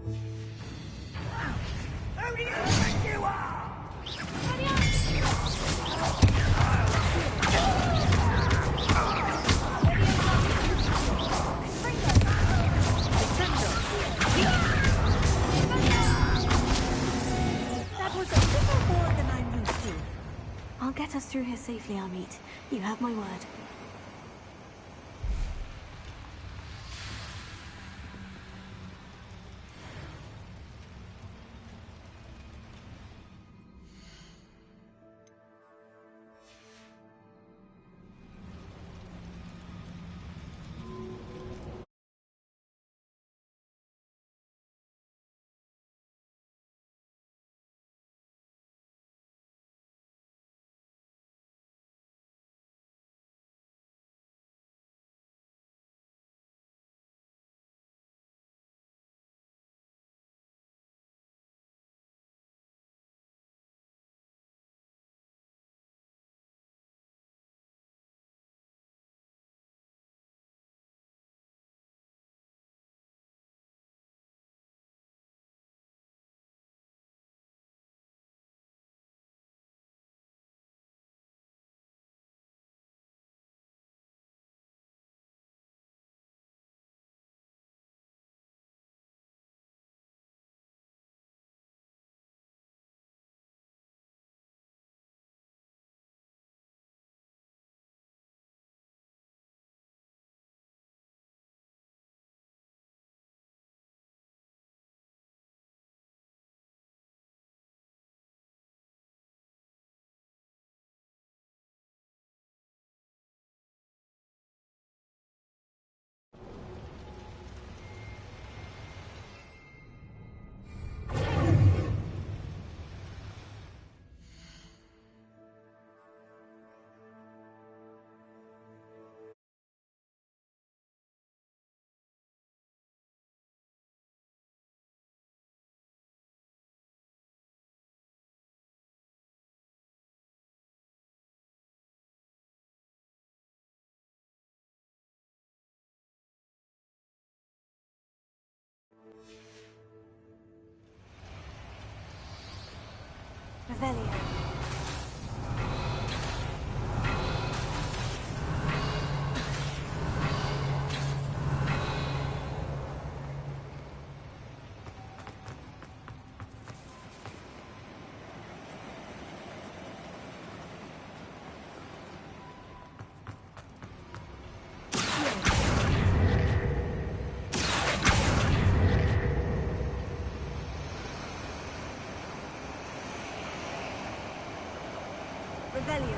Who do you think you are? That was a little more than I'm used to. I'll get us through here safely, Amit. You have my word. Revelio. Revelio.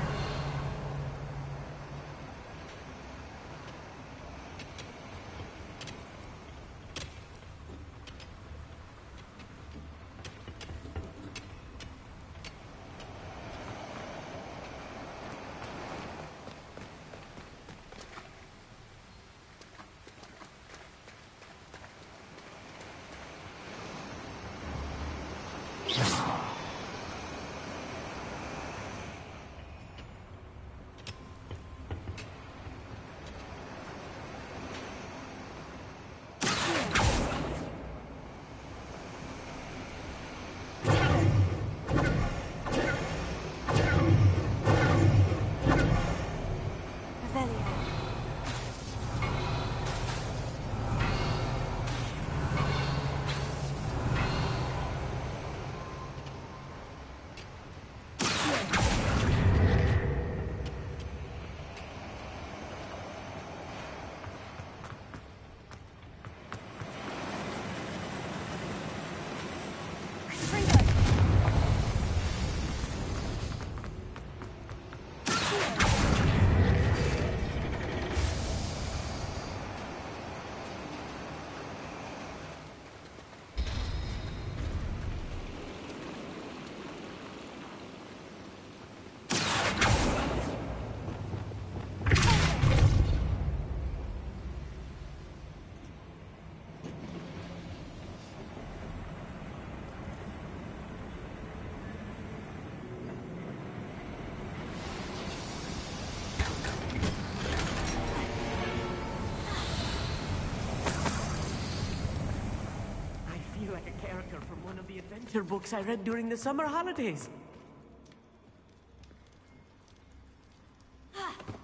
character from one of the adventure books I read during the summer holidays.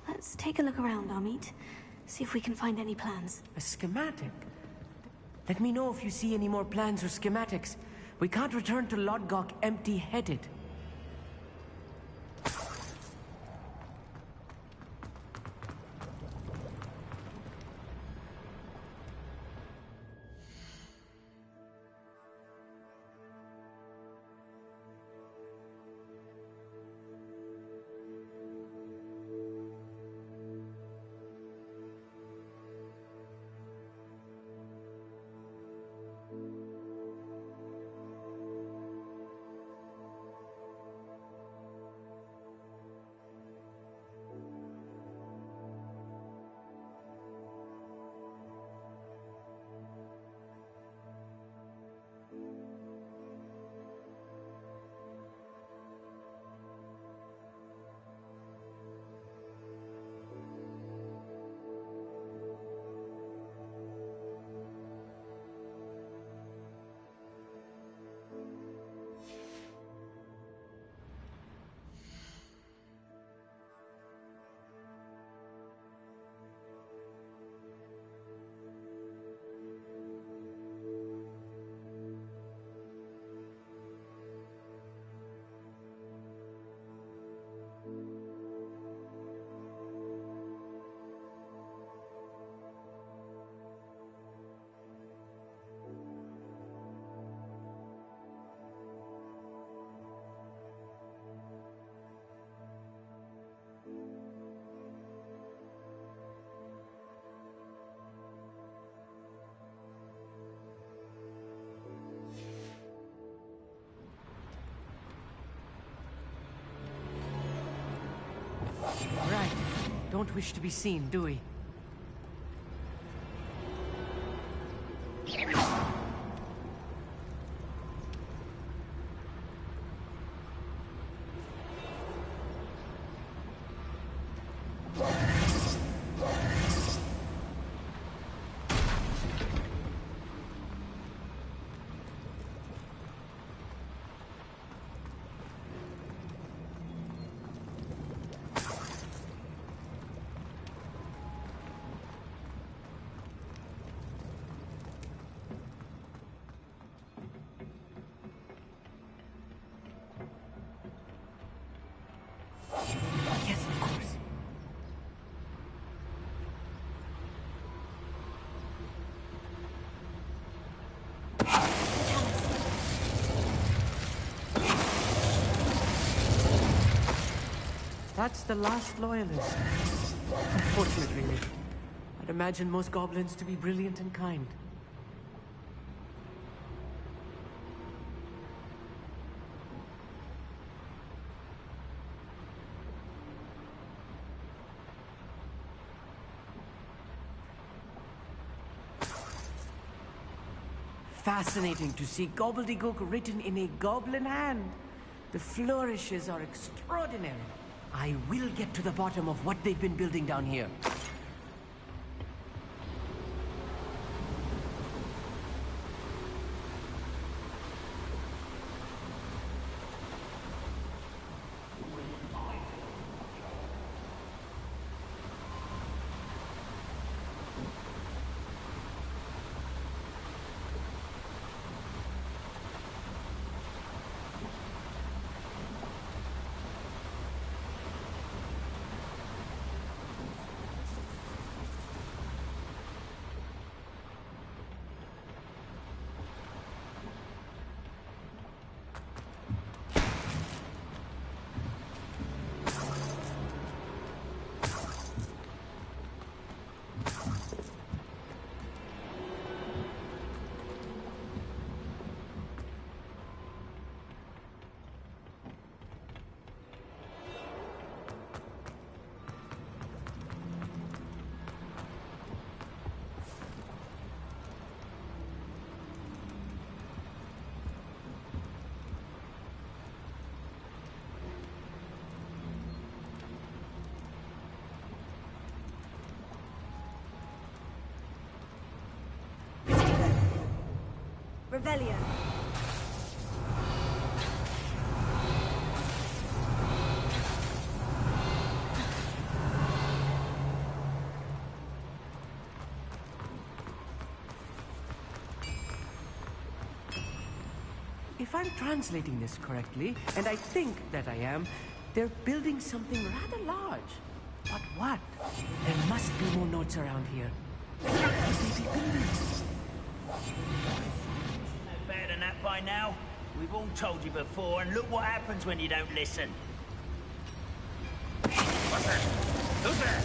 Let's take a look around, Amit. See if we can find any plans. A schematic? Let me know if you see any more plans or schematics. We can't return to Lodgok empty-headed. Right. Don't wish to be seen, do we? Yes, of course. That's the last loyalist. Unfortunate, really. I'd imagine most goblins to be brilliant and kind. Fascinating to see gobbledygook written in a goblin hand. The flourishes are extraordinary. I will get to the bottom of what they've been building down here. Revelio. If I'm translating this correctly, and I think that I am, they're building something rather large. But what? There must be more notes around here. What could they be building? No better than that by now. We've all told you before, and look what happens when you don't listen. What's that? Who's there?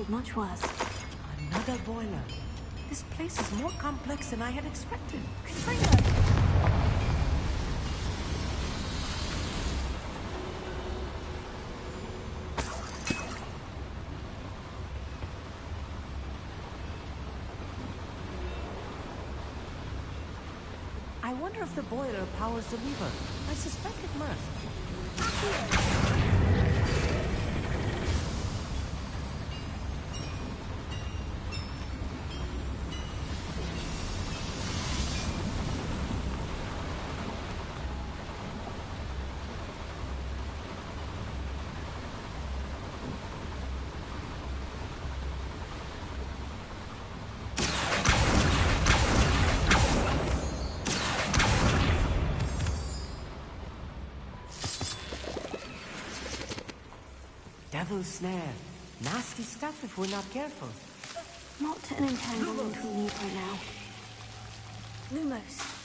Much worse. Another boiler. This place is more complex than I had expected. I wonder if the boiler powers the lever. I suspect it must. Devil's snare. Nasty stuff if we're not careful. Not an entanglement we need right now. Lumos.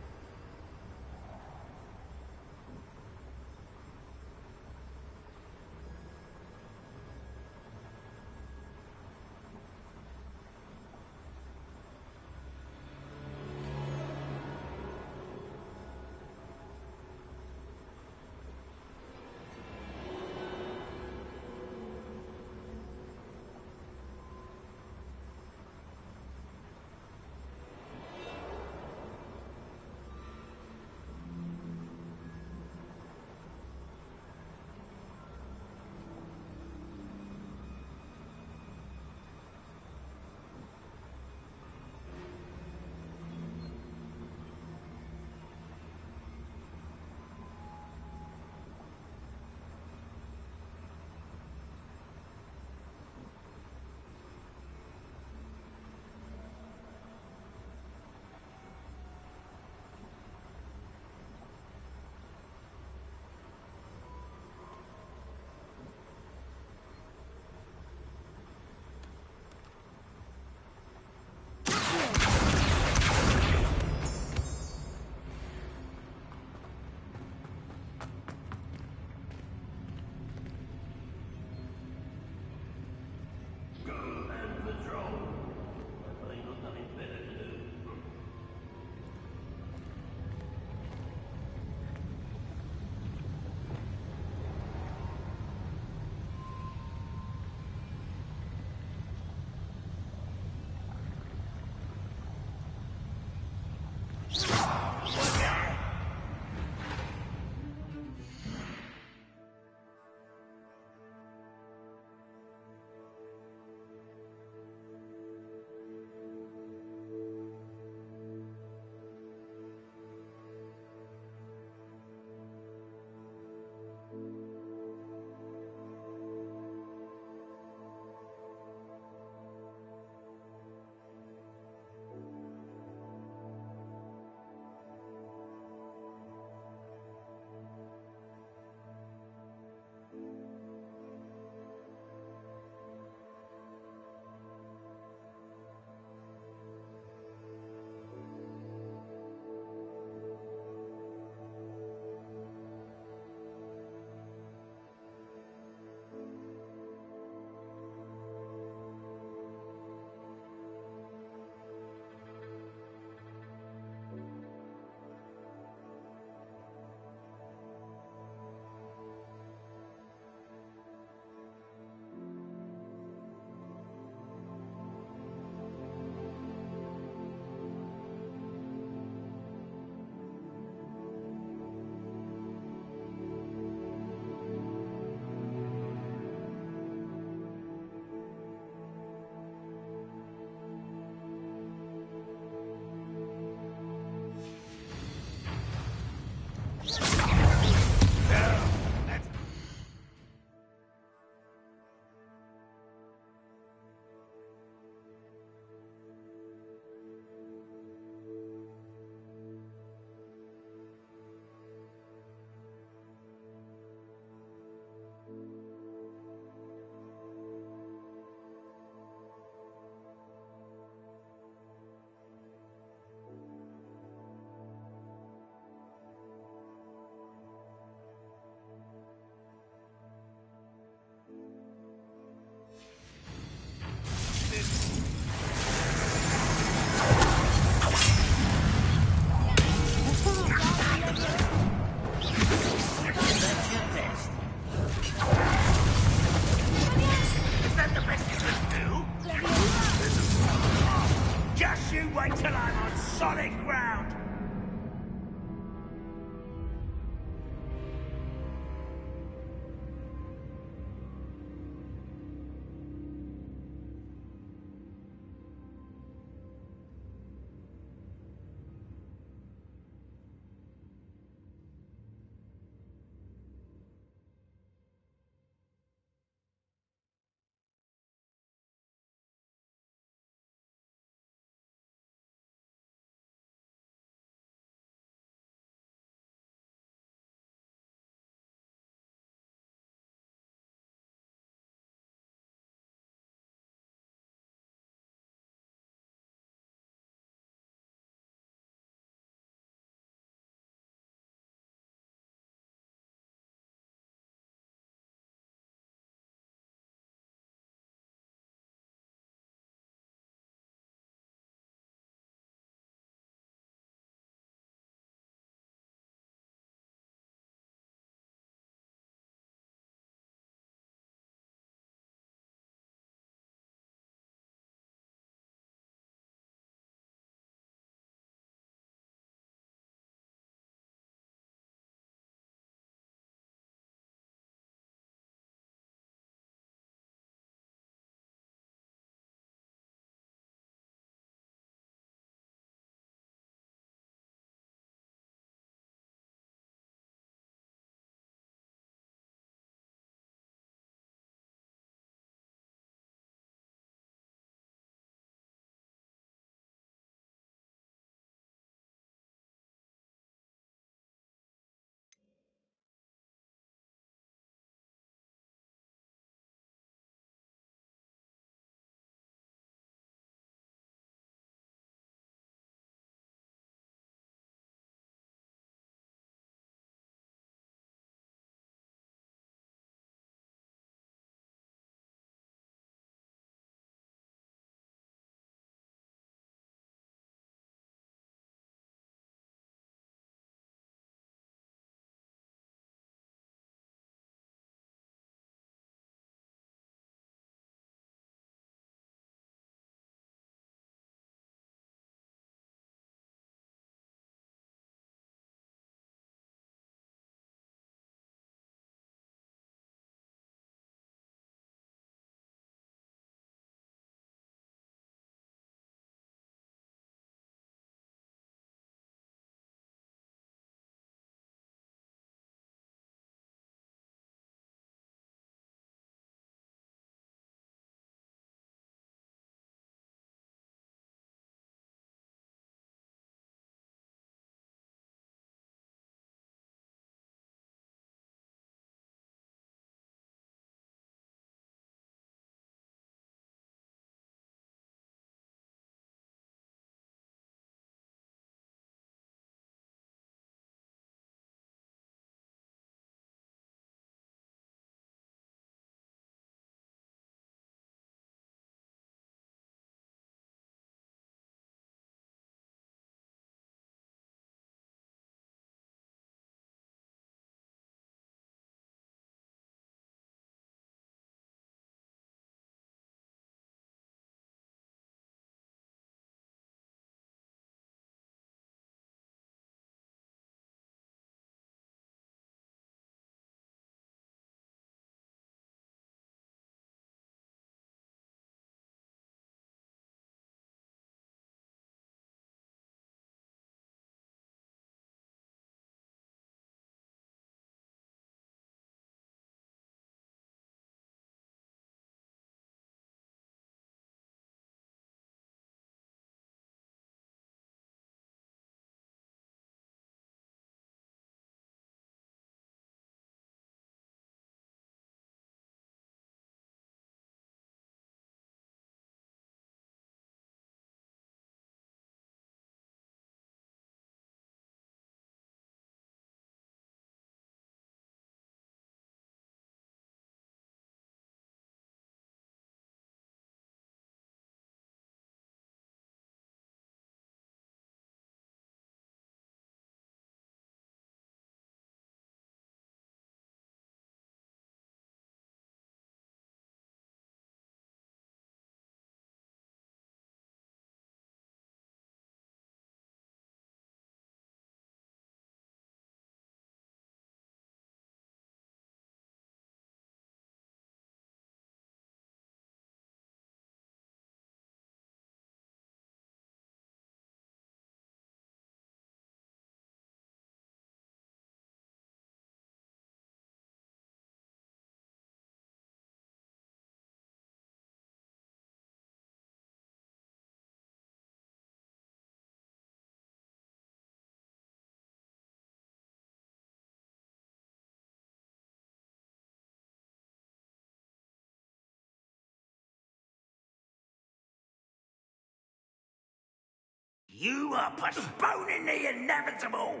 You are postponing the inevitable!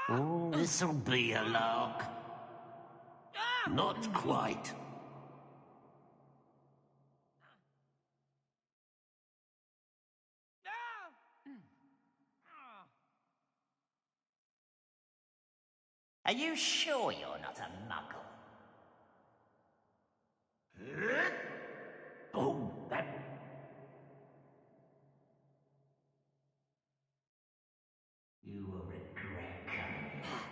Oh, this'll be a lark. Not quite. Are you sure you're not a muggle? Oh, that... You will regret coming here.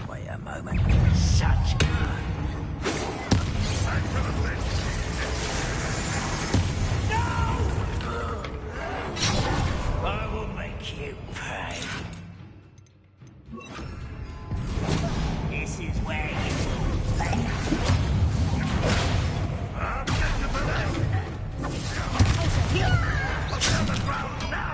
Wait a moment. Such good. I will make you pay. This is where you will pay. I'll get you for that. On the ground now.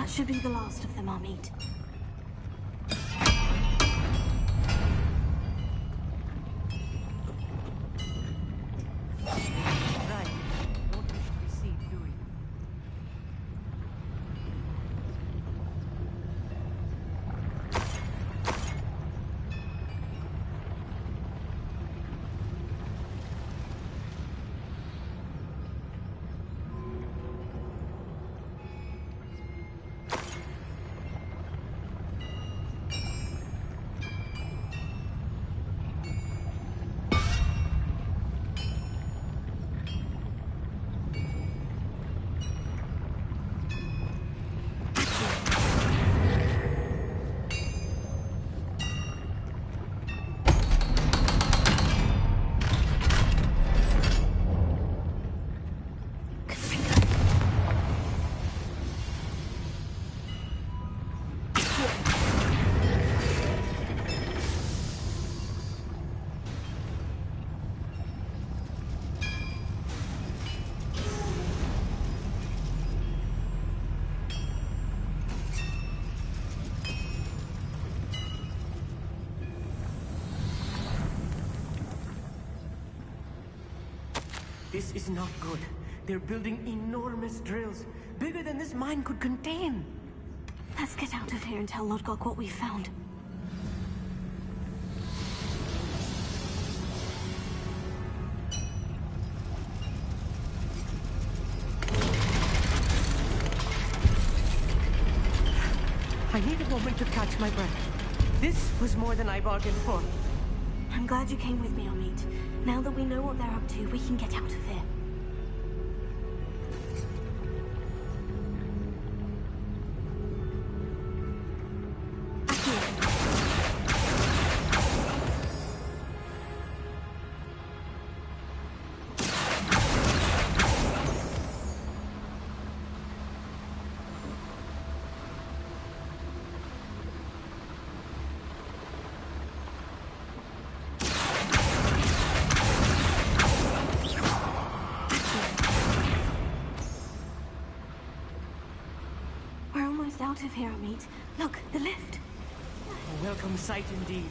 Should be the last of them I'll meet. Right. Don't wish to be seen, do we? This is not good. They're building enormous drills, bigger than this mine could contain. Let's get out of here and tell Lodgok what we found. I need a moment to catch my breath. This was more than I bargained for. I'm glad you came with me, Amit. Now that we know what they're up to, we can get out of here. Out of here, Amit. Look, the lift. A welcome sight indeed.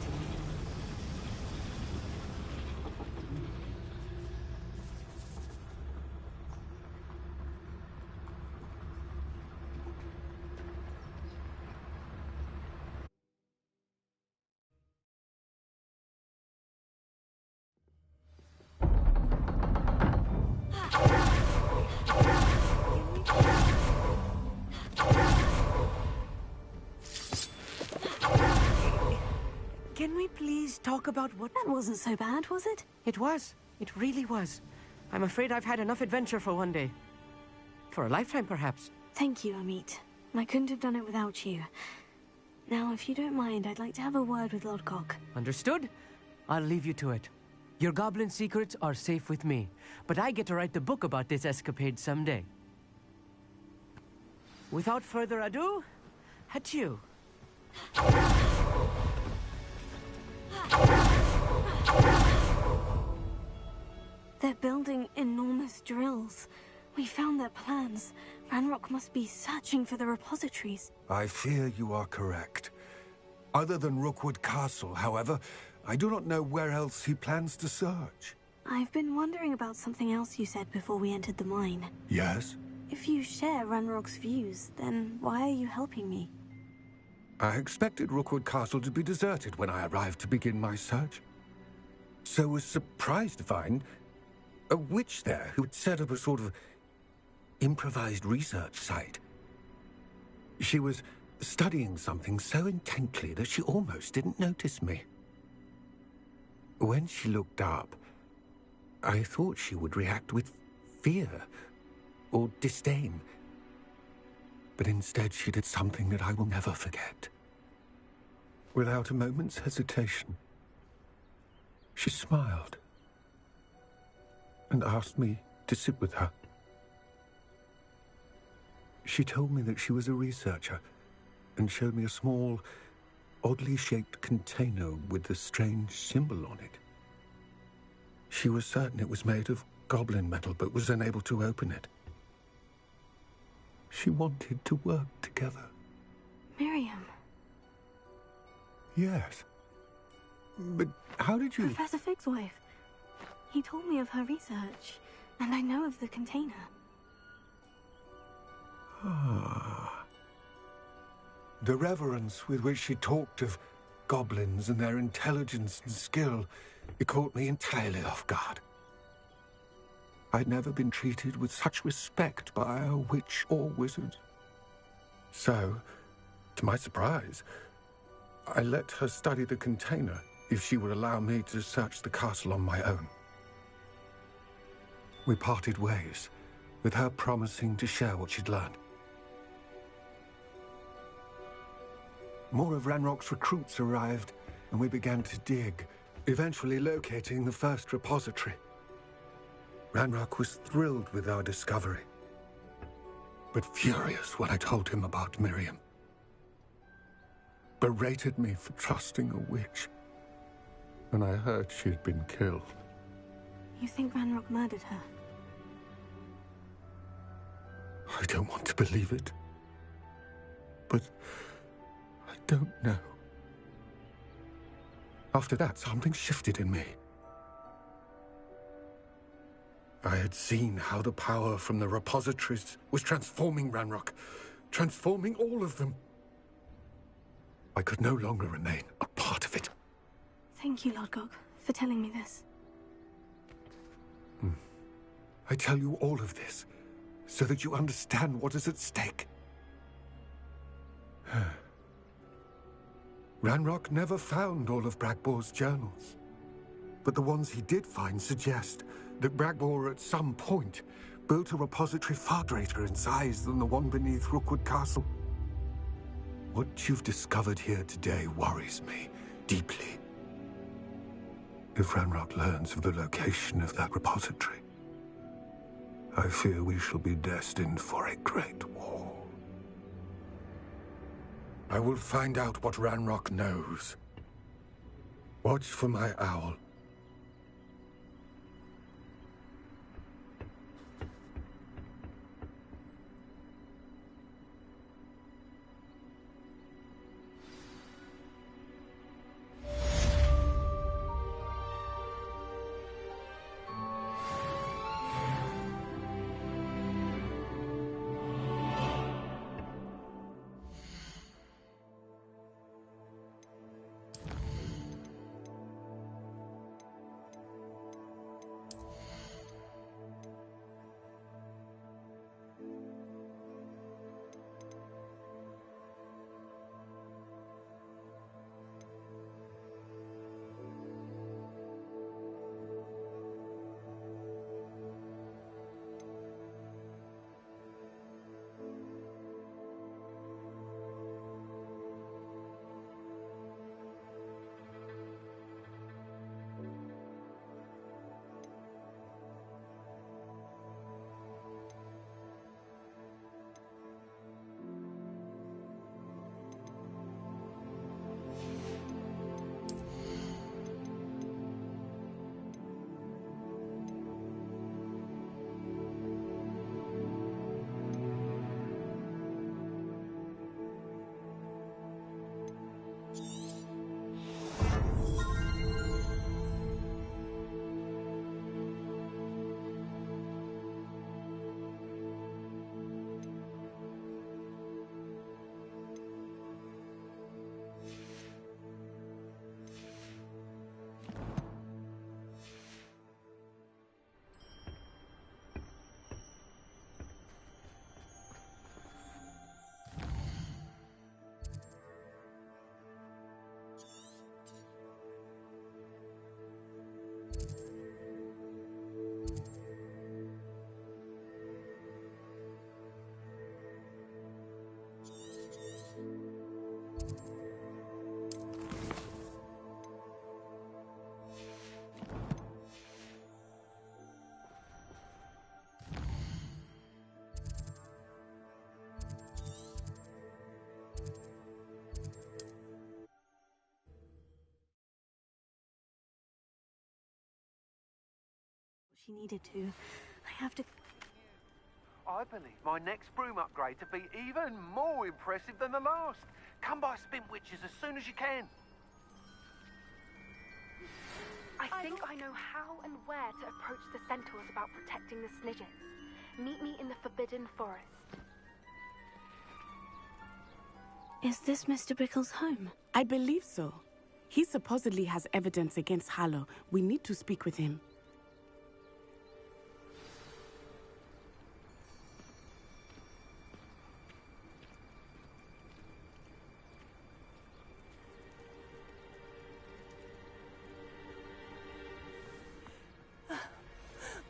Can we please talk about what... That wasn't so bad, was it? It was. It really was. I'm afraid I've had enough adventure for one day. For a lifetime, perhaps. Thank you, Amit. I couldn't have done it without you. Now, if you don't mind, I'd like to have a word with Lodgok. Understood? I'll leave you to it. Your goblin secrets are safe with me, but I get to write the book about this escapade someday. Without further ado, adieu. They're building enormous drills. We found their plans. Ranrock must be searching for the repositories. I fear you are correct. Other than Rookwood Castle, however, I do not know where else he plans to search. I've been wondering about something else you said before we entered the mine. Yes? If you share Ranrock's views, then why are you helping me? I expected Rookwood Castle to be deserted when I arrived to begin my search. So was surprised to find a witch there who had set up a sort of improvised research site. She was studying something so intently that she almost didn't notice me. When she looked up, I thought she would react with fear or disdain. But instead she did something that I will never forget. Without a moment's hesitation, she smiled and asked me to sit with her. She told me that she was a researcher and showed me a small, oddly shaped container with a strange symbol on it. She was certain it was made of goblin metal, but was unable to open it. She wanted to work together. Miriam. Yes. But how did you... Professor Fig's wife. He told me of her research, and I know of the container. Ah. The reverence with which she talked of goblins and their intelligence and skill, it caught me entirely off guard. I'd never been treated with such respect by a witch or wizard. So, to my surprise, I let her study the container if she would allow me to search the castle on my own. We parted ways, with her promising to share what she'd learned. More of Ranrock's recruits arrived, and we began to dig, eventually locating the first repository. Ranrock was thrilled with our discovery, but furious when I told him about Miriam. Berated me for trusting a witch when I heard she had been killed. You think Ranrock murdered her? I don't want to believe it, but I don't know. After that, something shifted in me. I had seen how the power from the repositories was transforming Ranrock, transforming all of them. I could no longer remain a part of it. Thank you, Lord Gog, for telling me this. I tell you all of this so that you understand what is at stake. Ranrock never found all of Bragbor's journals, but the ones he did find suggest that Bragbor at some point built a repository far greater in size than the one beneath Rookwood Castle. What you've discovered here today worries me deeply. If Ranrock learns of the location of that repository, I fear we shall be destined for a great war. I will find out what Ranrock knows. Watch for my owl. She needed to. I have to... I believe my next broom upgrade to be even more impressive than the last. Come by Spin Witches as soon as you can. I think I know how and where to approach the centaurs about protecting the Snidgets. Meet me in the Forbidden Forest. Is this Mr. Bickle's home? I believe so. He supposedly has evidence against Harlow. We need to speak with him.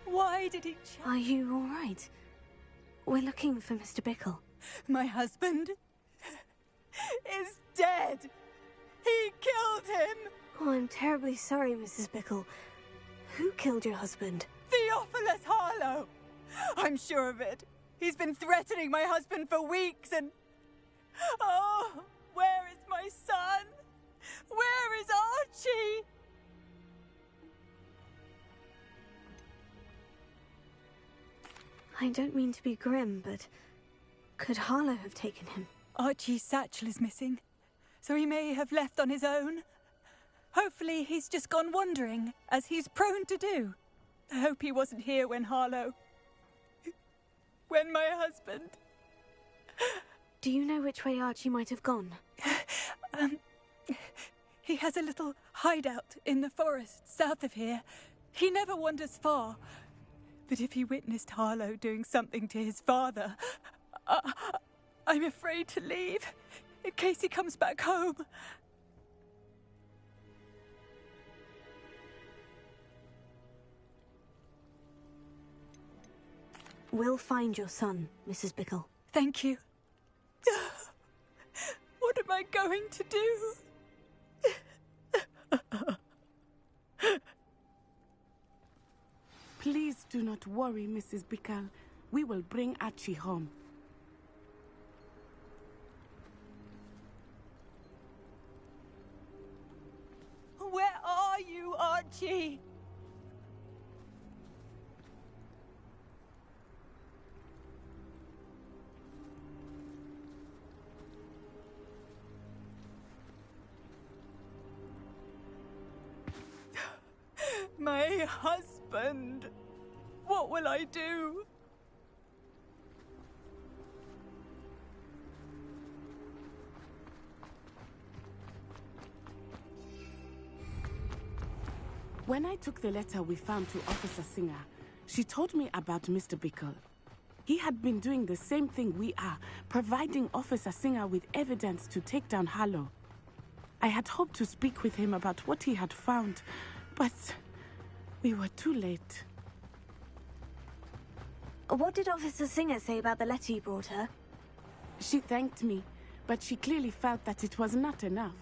Why did he Are you all right? We're looking for Mr. Bickle. My husband is dead. He killed him. Oh, I'm terribly sorry, Mrs. Bickle. Who killed your husband? Theophilus Harlow. I'm sure of it. He's been threatening my husband for weeks and... Oh, where is my son? Where is Archie? I don't mean to be grim, but could Harlow have taken him? Archie's satchel is missing, so he may have left on his own. Hopefully he's just gone wandering, as he's prone to do. I hope he wasn't here when Harlow... when my husband... Do you know which way Archie might have gone? He has a little hideout in the forest south of here. He never wanders far. But if he witnessed Harlow doing something to his father, I'm afraid to leave in case he comes back home. We'll find your son, Mrs. Bickle. Thank you. What am I going to do? Please do not worry, Mrs. Bickle. We will bring Archie home. Where are you, Archie? My husband. What will I do? When I took the letter we found to Officer Singer, she told me about Mr. Bickle. He had been doing the same thing we are, providing Officer Singer with evidence to take down Harlow. I had hoped to speak with him about what he had found, but we were too late. What did Officer Singer say about the letter you brought her? She thanked me, but she clearly felt that it was not enough.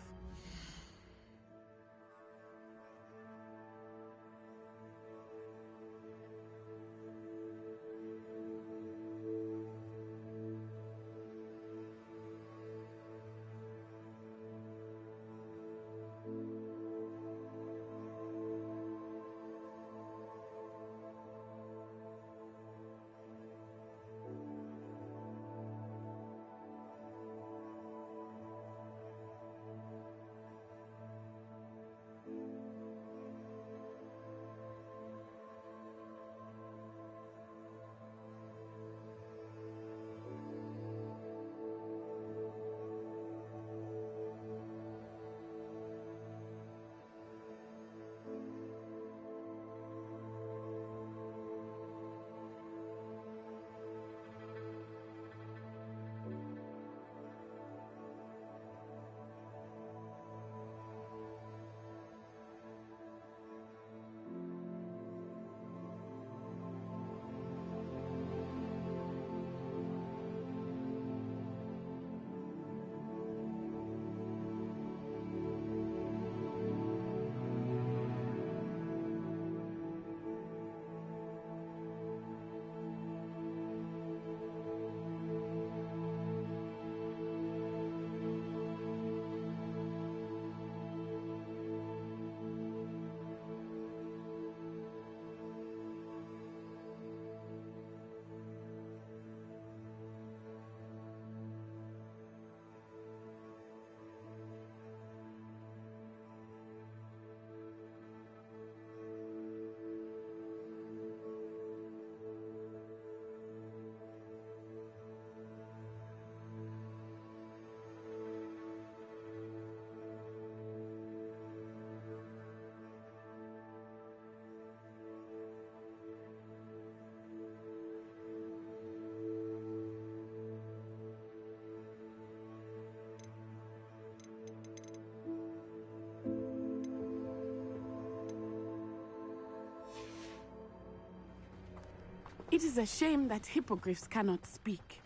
It is a shame that hippogriffs cannot speak.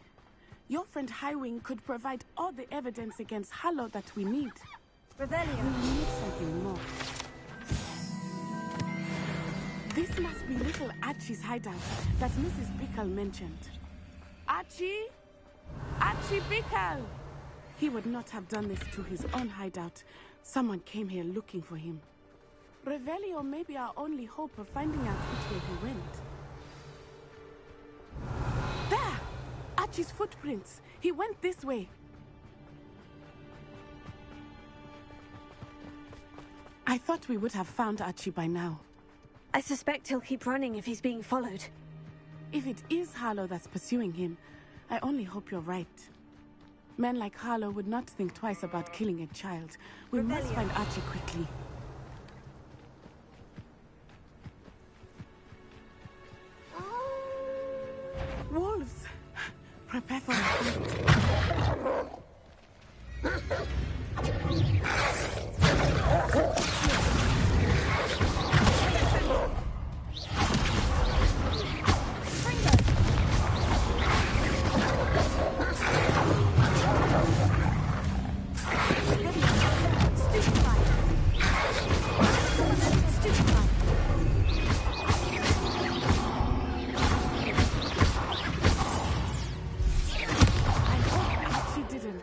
Your friend Highwing could provide all the evidence against Harlow that we need. Revelio. We need something more. This must be little Archie's hideout that Mrs. Bickle mentioned. Archie? Archie Bickle! He would not have done this to his own hideout. Someone came here looking for him. Revelio may be our only hope of finding out which way he went. There! Archie's footprints. He went this way. I thought we would have found Archie by now. I suspect he'll keep running if he's being followed. If it is Harlow that's pursuing him, I only hope you're right. Men like Harlow would not think twice about killing a child. We must find Archie quickly. Wolves! Prepare for a fight.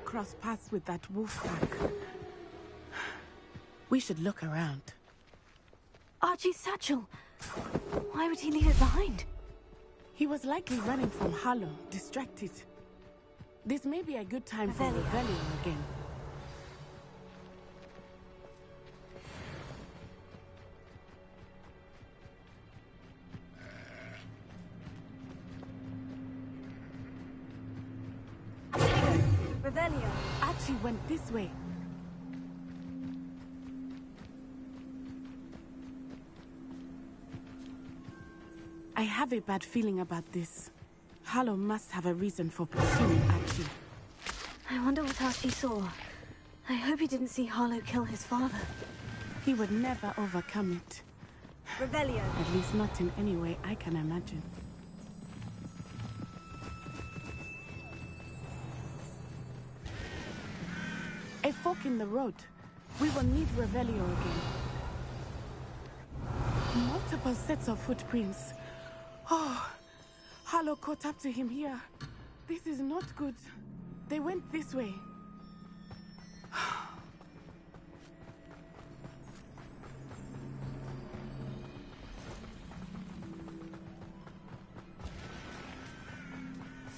Cross paths with that wolf pack. We should look around. Archie's satchel. Why would he leave it behind? He was likely running from Harlow, distracted. This may be a good time for rebellion again. Archie went this way. I have a bad feeling about this. Harlow must have a reason for pursuing Archie. I wonder what Archie saw. I hope he didn't see Harlow kill his father. He would never overcome it. Revelio. At least not in any way I can imagine. A fork in the road. We will need Revelio again. Multiple sets of footprints. Oh, Harlow caught up to him here. This is not good. They went this way.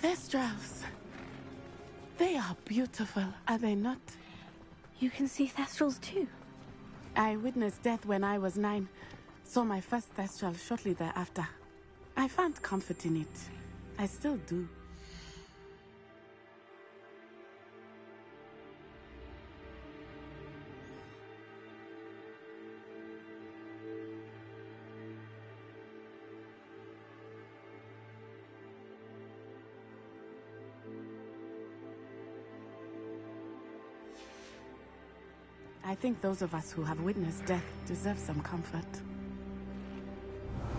Thestrals. They are beautiful, are they not? You can see Thestrals too. I witnessed death when I was 9. Saw my first Thestral shortly thereafter. I found comfort in it. I still do. I think those of us who have witnessed death deserve some comfort.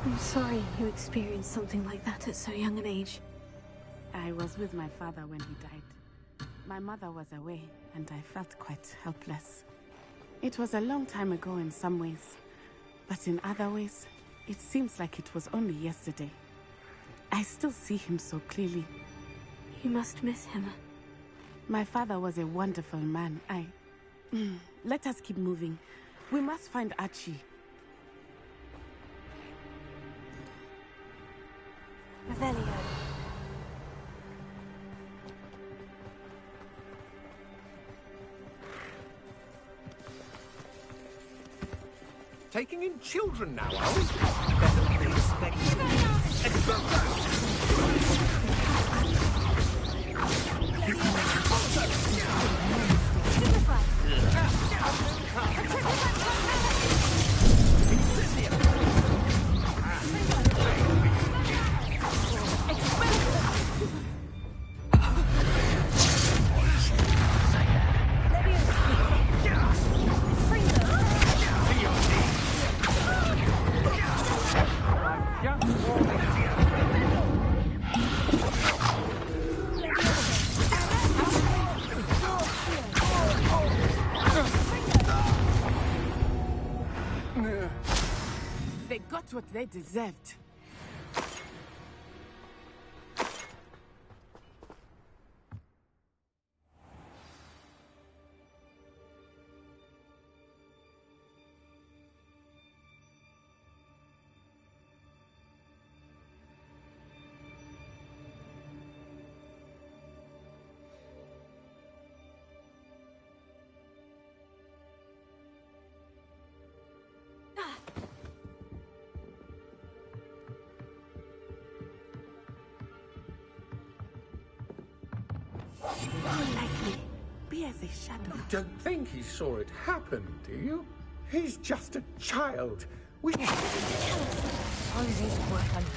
I'm sorry you experienced something like that at so young an age. I was with my father when he died. My mother was away, and I felt quite helpless. It was a long time ago in some ways, but in other ways, it seems like it was only yesterday. I still see him so clearly. You must miss him. My father was a wonderful man. Let us keep moving. We must find Archie. Revelio. Taking in children now, are we? Better than they expected. They got what they deserved. Not likely. Be as a shadow. You don't think he saw it happen, do you? He's just a child. We... Suppose he's worth a look.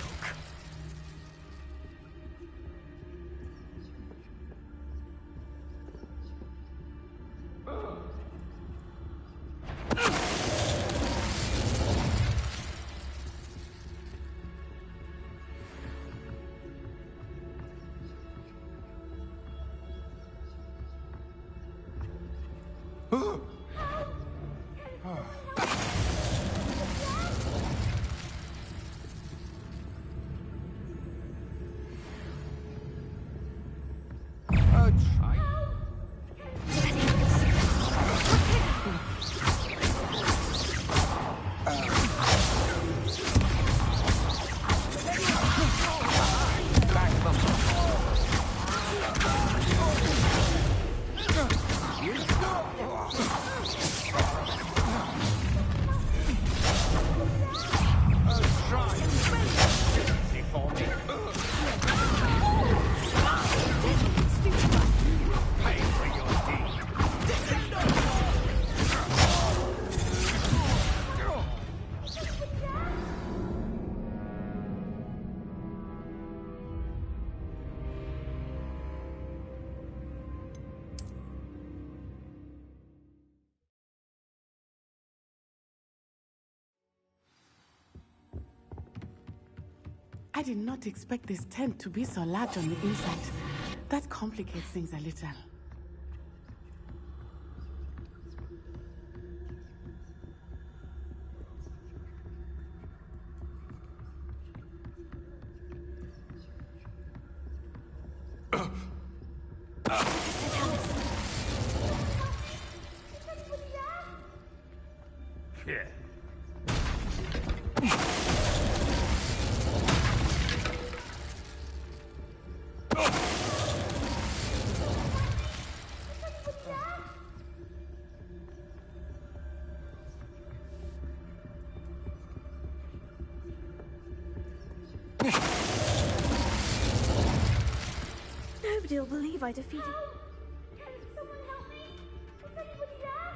I did not expect this tent to be so large on the inside. That complicates things a little. Yeah. Nobody'll believe I defeated... Can someone help me? Is anybody there?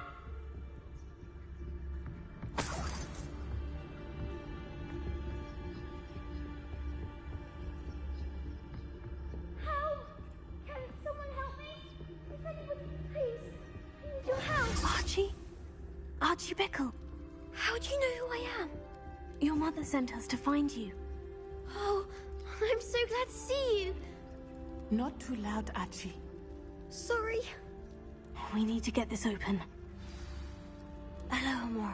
Help! Can someone help me? Is anybody... Please. I need your help. Archie? Archie Bickle. How do you know who I am? Your mother sent us to find you. Oh, I'm so glad to see you. Not too loud, Archie. Sorry. We need to get this open. Hello, Amora.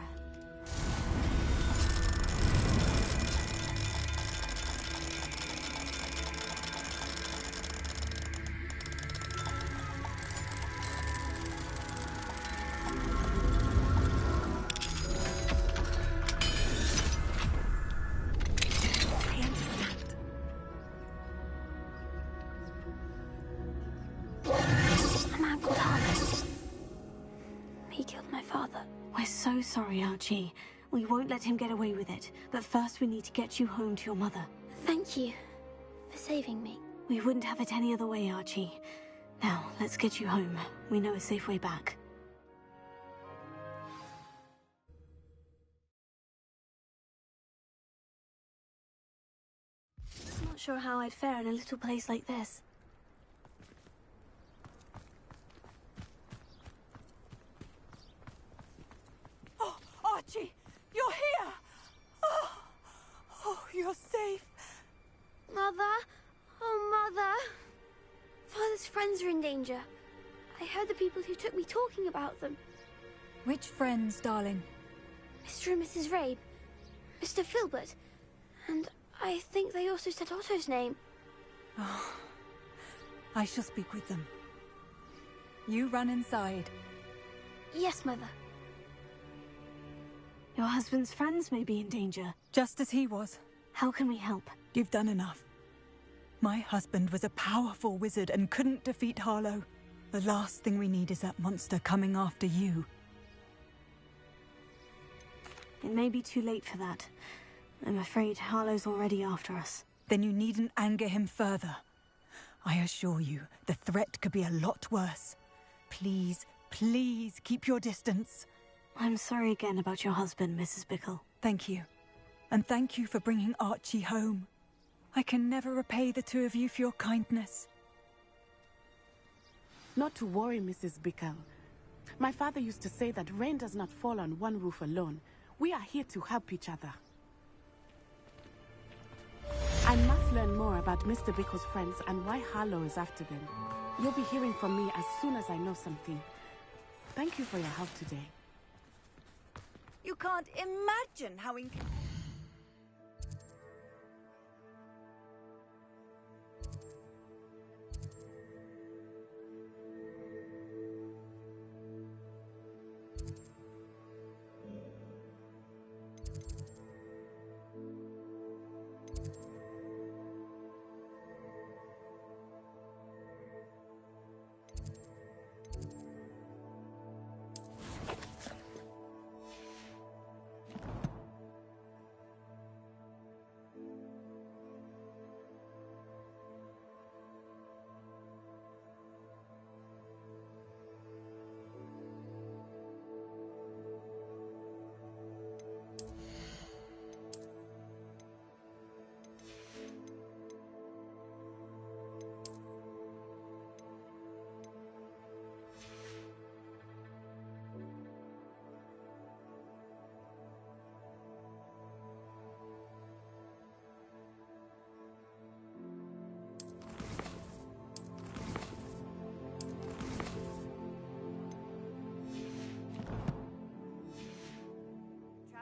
So sorry, Archie. We won't let him get away with it. But first we need to get you home to your mother. Thank you for saving me. We wouldn't have it any other way, Archie. Now, let's get you home. We know a safe way back. I'm not sure how I'd fare in a little place like this. Archie, you're here! Oh, you're safe. Mother? Oh, Mother. Father's friends are in danger. I heard the people who took me talking about them. Which friends, darling? Mr. and Mrs. Rabe, Mr. Filbert, and I think they also said Otto's name. Oh, I shall speak with them. You run inside. Yes, Mother. Your husband's friends may be in danger. Just as he was. How can we help? You've done enough. My husband was a powerful wizard and couldn't defeat Harlow. The last thing we need is that monster coming after you. It may be too late for that. I'm afraid Harlow's already after us. Then you needn't anger him further. I assure you, the threat could be a lot worse. Please, please keep your distance. I'm sorry again about your husband, Mrs. Bickle. Thank you. And thank you for bringing Archie home. I can never repay the two of you for your kindness. Not to worry, Mrs. Bickle. My father used to say that rain does not fall on one roof alone. We are here to help each other. I must learn more about Mr. Bickle's friends and why Harlow is after them. You'll be hearing from me as soon as I know something. Thank you for your help today. You can't imagine how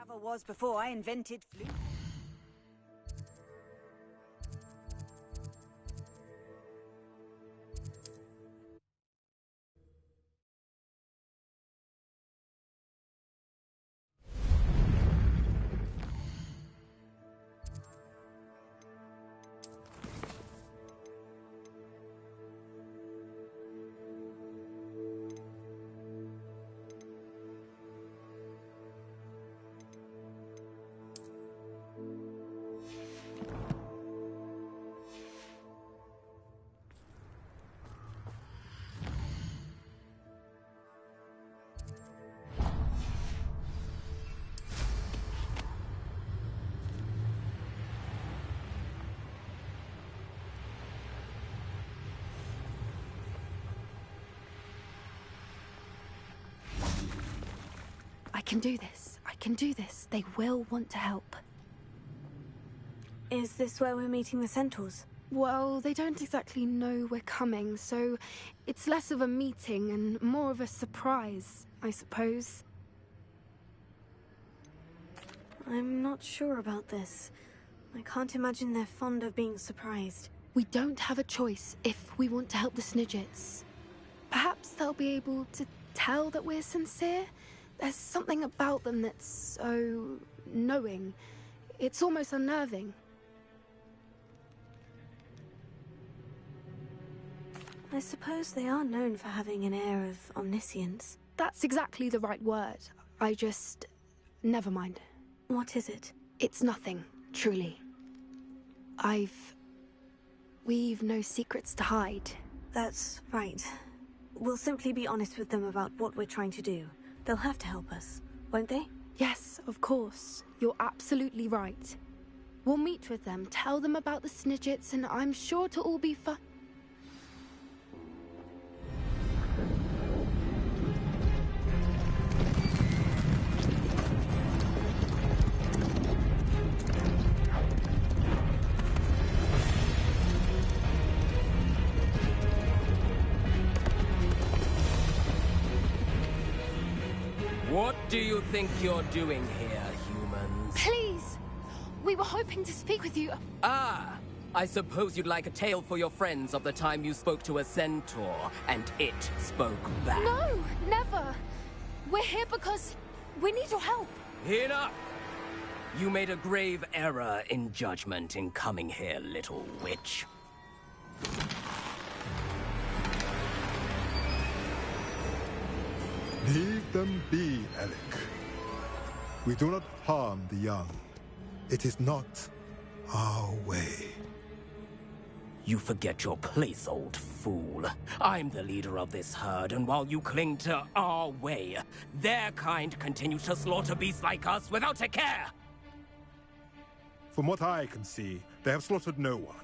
travel was before I invented flute. I can do this. I can do this. They will want to help. Is this where we're meeting the centaurs? Well, they don't exactly know we're coming, so it's less of a meeting and more of a surprise, I suppose. I'm not sure about this. I can't imagine they're fond of being surprised. We don't have a choice if we want to help the Snidgets. Perhaps they'll be able to tell that we're sincere. There's something about them that's so knowing. It's almost unnerving. I suppose they are known for having an air of omniscience. That's exactly the right word. I just... never mind. What is it? It's nothing, truly. We've no secrets to hide. That's right. We'll simply be honest with them about what we're trying to do. They'll have to help us, won't they? Yes, of course. You're absolutely right. We'll meet with them, tell them about the Snidgets, and I'm sure it'll all be fun. What do you think you're doing here, humans? Please! We were hoping to speak with you. Ah! I suppose you'd like a tale for your friends of the time you spoke to a centaur, and it spoke back. No, never! We're here because we need your help. Enough! You made a grave error in judgment in coming here, little witch. Leave them be, Alec. We do not harm the young. It is not our way. You forget your place, old fool. I'm the leader of this herd, and while you cling to our way, their kind continue to slaughter beasts like us without a care! From what I can see, they have slaughtered no one.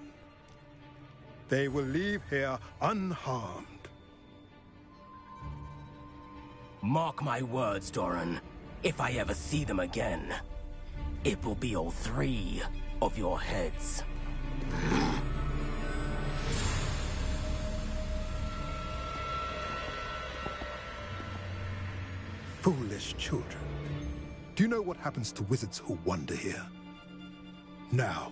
They will leave here unharmed. Mark my words, Doran. If I ever see them again, it will be all 3 of your heads. Foolish children. Do you know what happens to wizards who wander here? Now,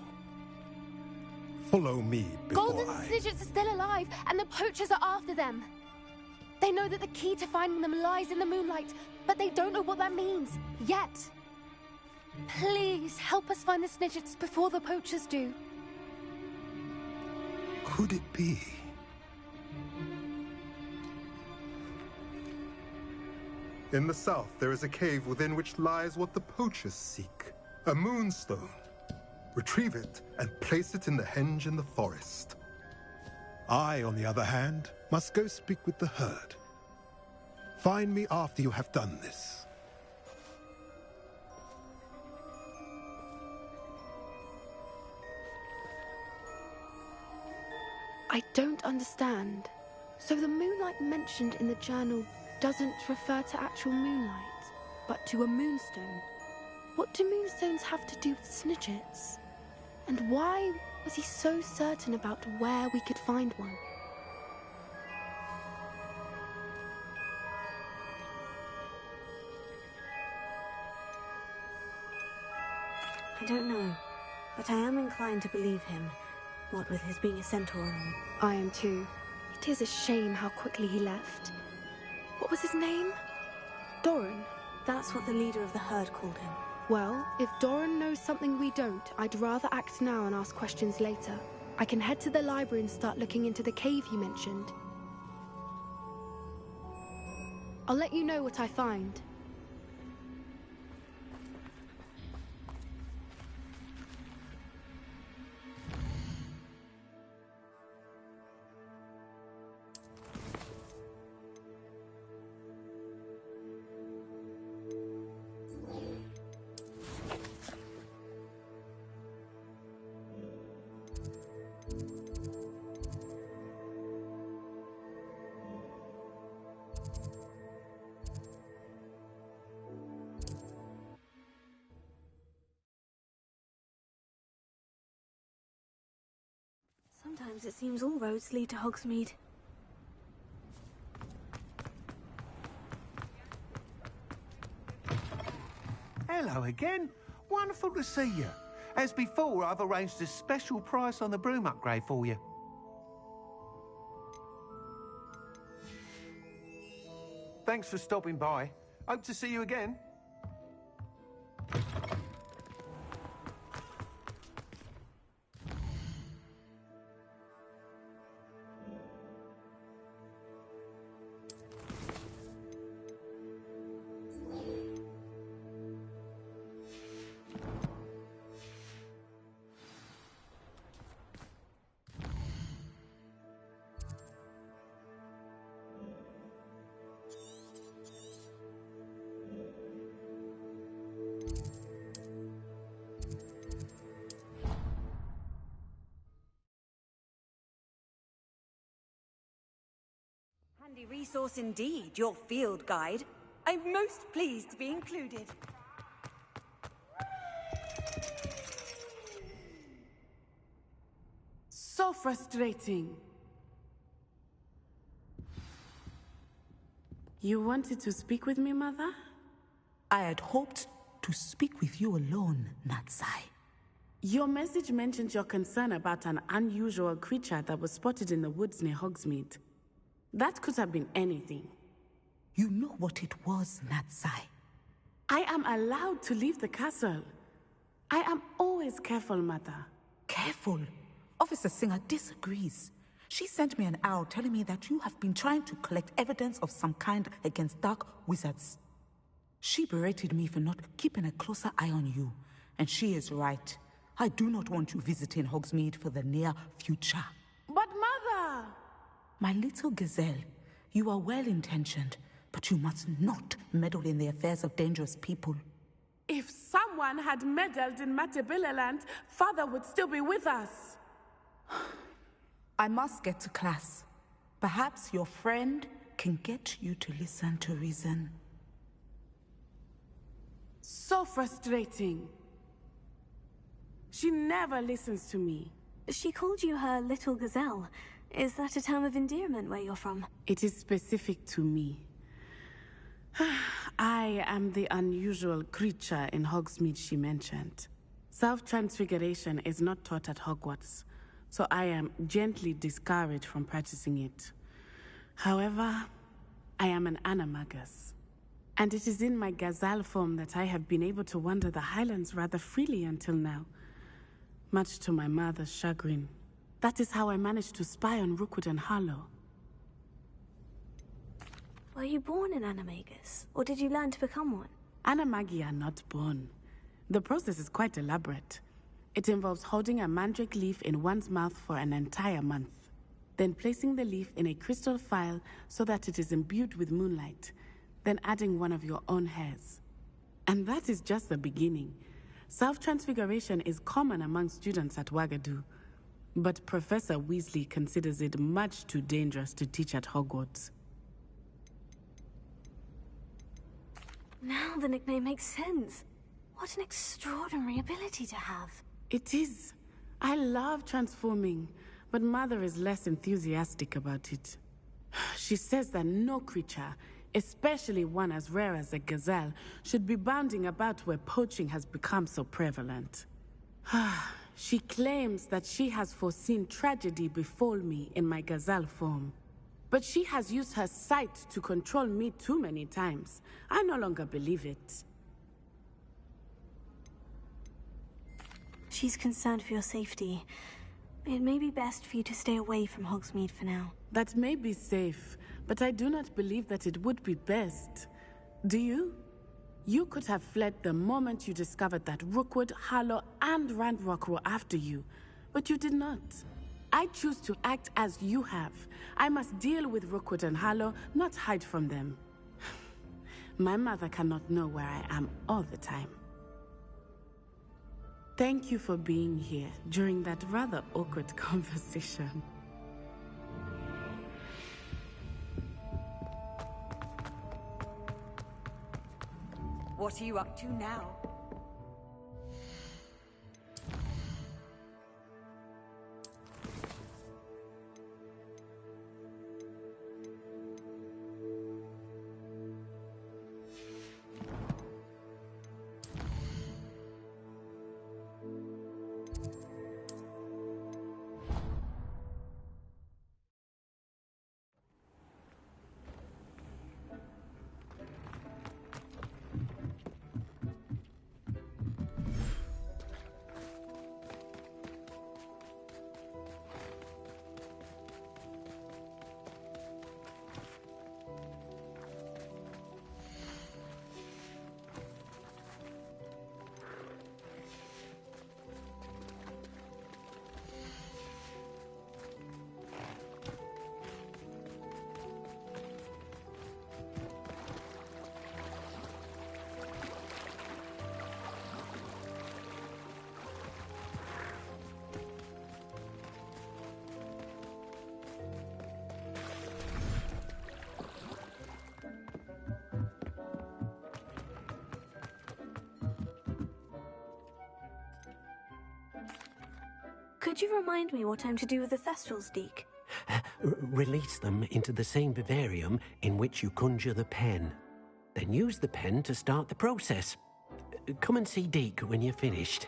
follow me before Golden Snidgets are still alive, and the poachers are after them. They know that the key to finding them lies in the moonlight, but they don't know what that means, yet. Please, help us find the Snidgets before the poachers do. Could it be? In the south, there is a cave within which lies what the poachers seek. A moonstone. Retrieve it and place it in the henge in the forest. I, on the other hand, must go speak with the herd. Find me after you have done this. I don't understand. So the moonlight mentioned in the journal doesn't refer to actual moonlight, but to a moonstone. What do moonstones have to do with Snidgets? And why was he so certain about where we could find one? I don't know, but I am inclined to believe him, what with his being a centaur and all. I am too. It is a shame how quickly he left. What was his name? Doran? That's what the leader of the herd called him. Well, if Doran knows something we don't, I'd rather act now and ask questions later. I can head to the library and start looking into the cave you mentioned. I'll let you know what I find. Sometimes it seems all roads lead to Hogsmeade. Hello again. Wonderful to see you. As before, I've arranged a special price on the broom upgrade for you. Thanks for stopping by. Hope to see you again. Handy resource indeed, your field guide. I'm most pleased to be included. So frustrating. You wanted to speak with me, Mother? I had hoped to speak with you alone, Natsai. Your message mentioned your concern about an unusual creature that was spotted in the woods near Hogsmeade. That could have been anything. You know what it was, Natsai. I am allowed to leave the castle. I am always careful, Mother. Careful? Officer Singer disagrees. She sent me an owl telling me that you have been trying to collect evidence of some kind against dark wizards. She berated me for not keeping a closer eye on you, and she is right. I do not want you visiting Hogsmeade for the near future. My little gazelle, you are well-intentioned, but you must not meddle in the affairs of dangerous people. If someone had meddled in Matabeleland, Father would still be with us. I must get to class. Perhaps your friend can get you to listen to reason. So frustrating. She never listens to me. She called you her little gazelle. Is that a term of endearment where you're from? It is specific to me. I am the unusual creature in Hogsmeade she mentioned. Self-transfiguration is not taught at Hogwarts, so I am gently discouraged from practicing it. However, I am an animagus, and it is in my gazelle form that I have been able to wander the Highlands rather freely until now, much to my mother's chagrin. That is how I managed to spy on Rookwood and Harlow. Were you born an animagus, or did you learn to become one? Animagi are not born. The process is quite elaborate. It involves holding a mandrake leaf in one's mouth for an entire month, then placing the leaf in a crystal phial so that it is imbued with moonlight, then adding one of your own hairs. And that is just the beginning. Self-transfiguration is common among students at Wagadu, but Professor Weasley considers it much too dangerous to teach at Hogwarts. Now the nickname makes sense. What an extraordinary ability to have. It is. I love transforming, but Mother is less enthusiastic about it. She says that no creature, especially one as rare as a gazelle, should be bounding about where poaching has become so prevalent. She claims that she has foreseen tragedy befall me in my gazelle form. But she has used her sight to control me too many times. I no longer believe it. She's concerned for your safety. It may be best for you to stay away from Hogsmeade for now. That may be safe, but I do not believe that it would be best. Do you? You could have fled the moment you discovered that Rookwood, Harlow, and Ranrock were after you, but you did not. I choose to act as you have. I must deal with Rookwood and Harlow, not hide from them. My mother cannot know where I am all the time. Thank you for being here during that rather awkward conversation. What are you up to now? Could you remind me what I'm to do with the Thestrals, Deke? Release them into the same vivarium in which you conjure the pen. Then use the pen to start the process. Come and see Deke when you're finished.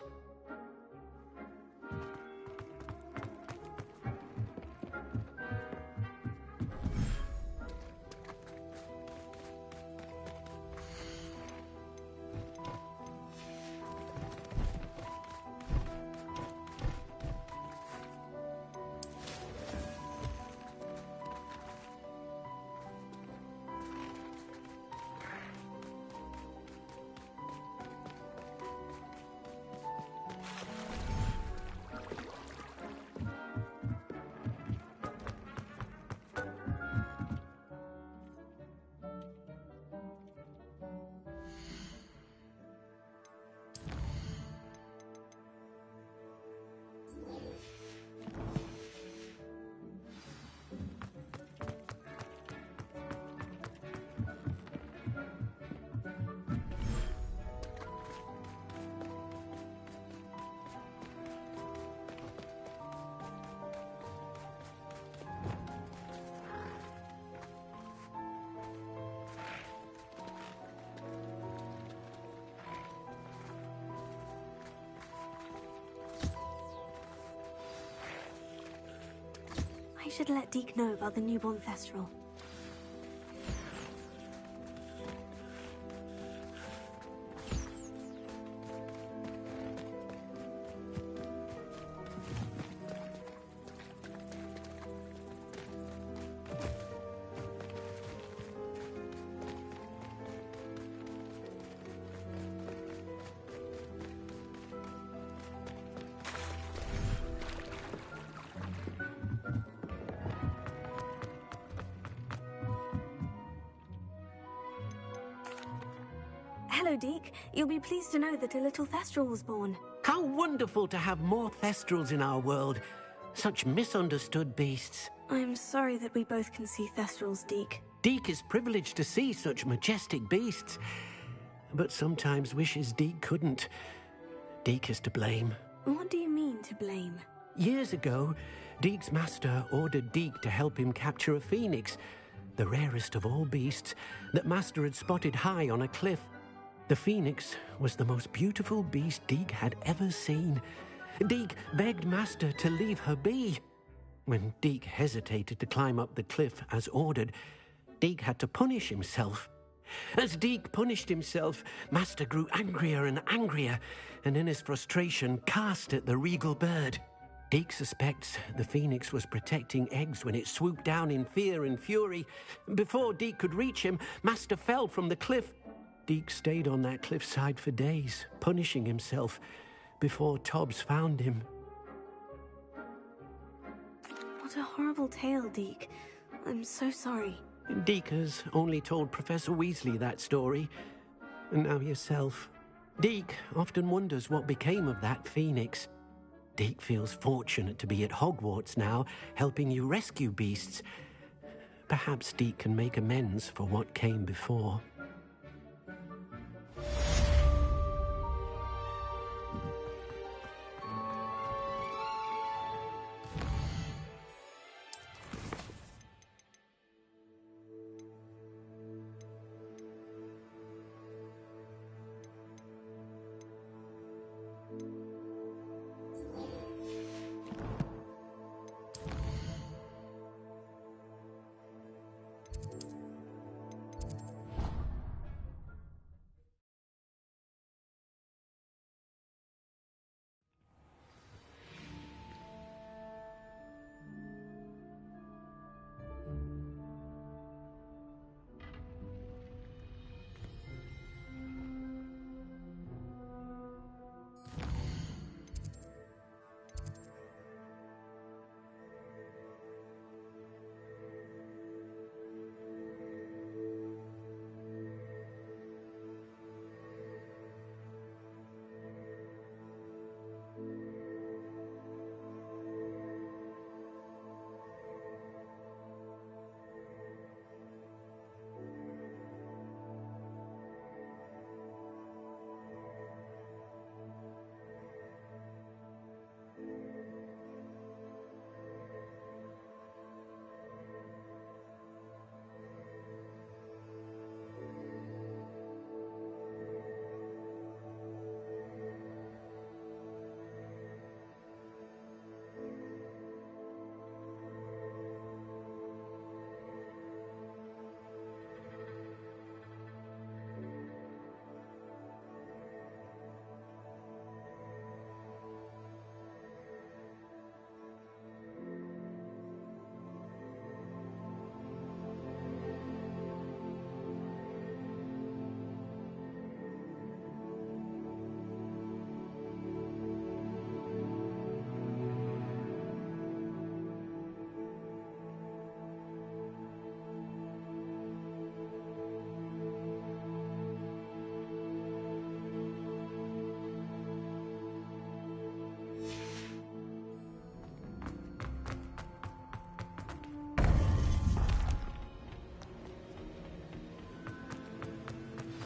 should let Deke know about the newborn Thestral. Hello, Deke. You'll be pleased to know that a little Thestral was born. How wonderful to have more Thestrals in our world. Such misunderstood beasts. I'm sorry that we both can see Thestrals, Deke. Deke is privileged to see such majestic beasts, but sometimes wishes Deke couldn't. Deke is to blame. What do you mean, to blame? Years ago, Deke's master ordered Deke to help him capture a phoenix, the rarest of all beasts, that master had spotted high on a cliff. The phoenix was the most beautiful beast Deke had ever seen. Deke begged master to leave her be. When Deke hesitated to climb up the cliff as ordered, Deke had to punish himself. As Deke punished himself, master grew angrier and angrier, and in his frustration cast at the regal bird. Deke suspects the phoenix was protecting eggs when it swooped down in fear and fury. Before Deke could reach him, master fell from the cliff. Deke stayed on that cliffside for days, punishing himself, before Tobbs found him. What a horrible tale, Deke. I'm so sorry. Deke has only told Professor Weasley that story, and now yourself. Deke often wonders what became of that phoenix. Deke feels fortunate to be at Hogwarts now, helping you rescue beasts. Perhaps Deke can make amends for what came before.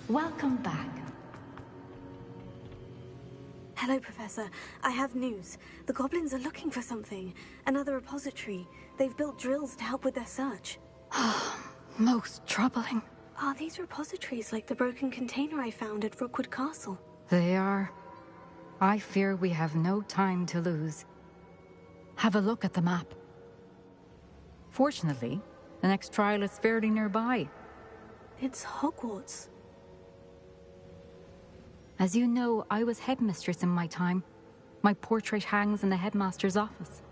Welcome back. Hello, Professor. I have news. The goblins are looking for something. Another repository. They've built drills to help with their search. Most troubling. Are these repositories like the broken container I found at Rookwood Castle? They are. I fear we have no time to lose. Have a look at the map. Fortunately, the next trial is fairly nearby. It's Hogwarts. As you know, I was headmistress in my time. My portrait hangs in the headmaster's office.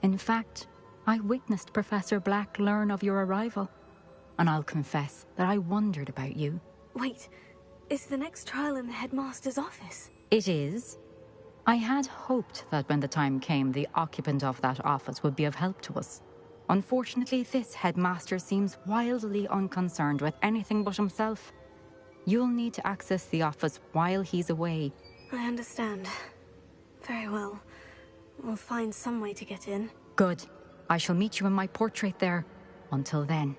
In fact, I witnessed Professor Black learn of your arrival. And I'll confess that I wondered about you. Wait, is the next trial in the headmaster's office? It is. I had hoped that when the time came, the occupant of that office would be of help to us. Unfortunately, this headmaster seems wildly unconcerned with anything but himself. You'll need to access the office while he's away. I understand. Very well. We'll find some way to get in. Good. I shall meet you in my portrait there. Until then.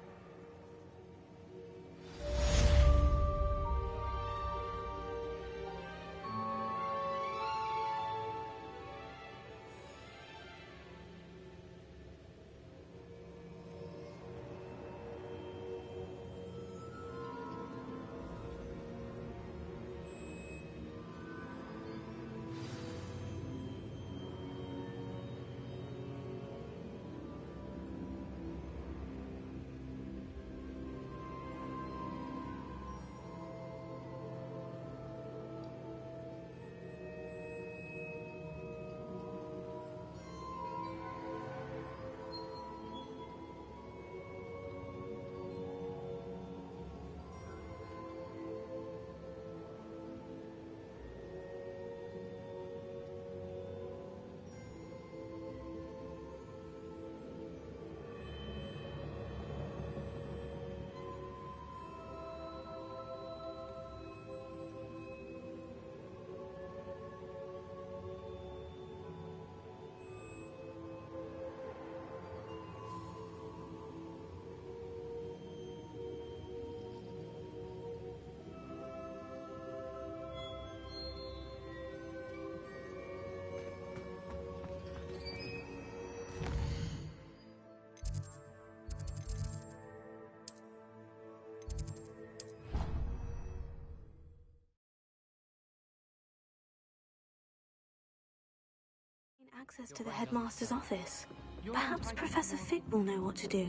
Access to the headmaster's office. Perhaps Professor Fig will know what to do.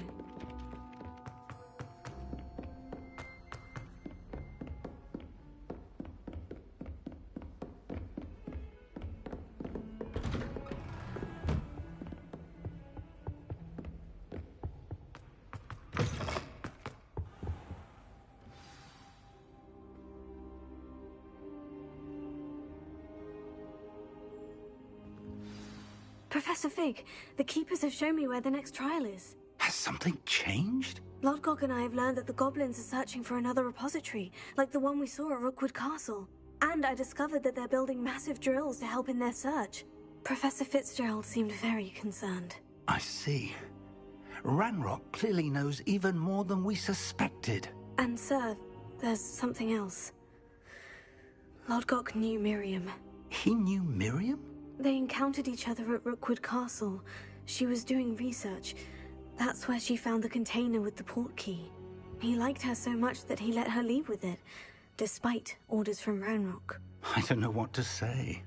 Professor Fig, the Keepers have shown me where the next trial is. Has something changed? Lodgok and I have learned that the goblins are searching for another repository, like the one we saw at Rookwood Castle. And I discovered that they're building massive drills to help in their search. Professor Fitzgerald seemed very concerned. I see. Ranrock clearly knows even more than we suspected. And sir, there's something else. Lodgok knew Miriam. He knew Miriam? They encountered each other at Rookwood Castle. She was doing research. That's where she found the container with the port key. He liked her so much that he let her leave with it, despite orders from Ranrock. I don't know what to say.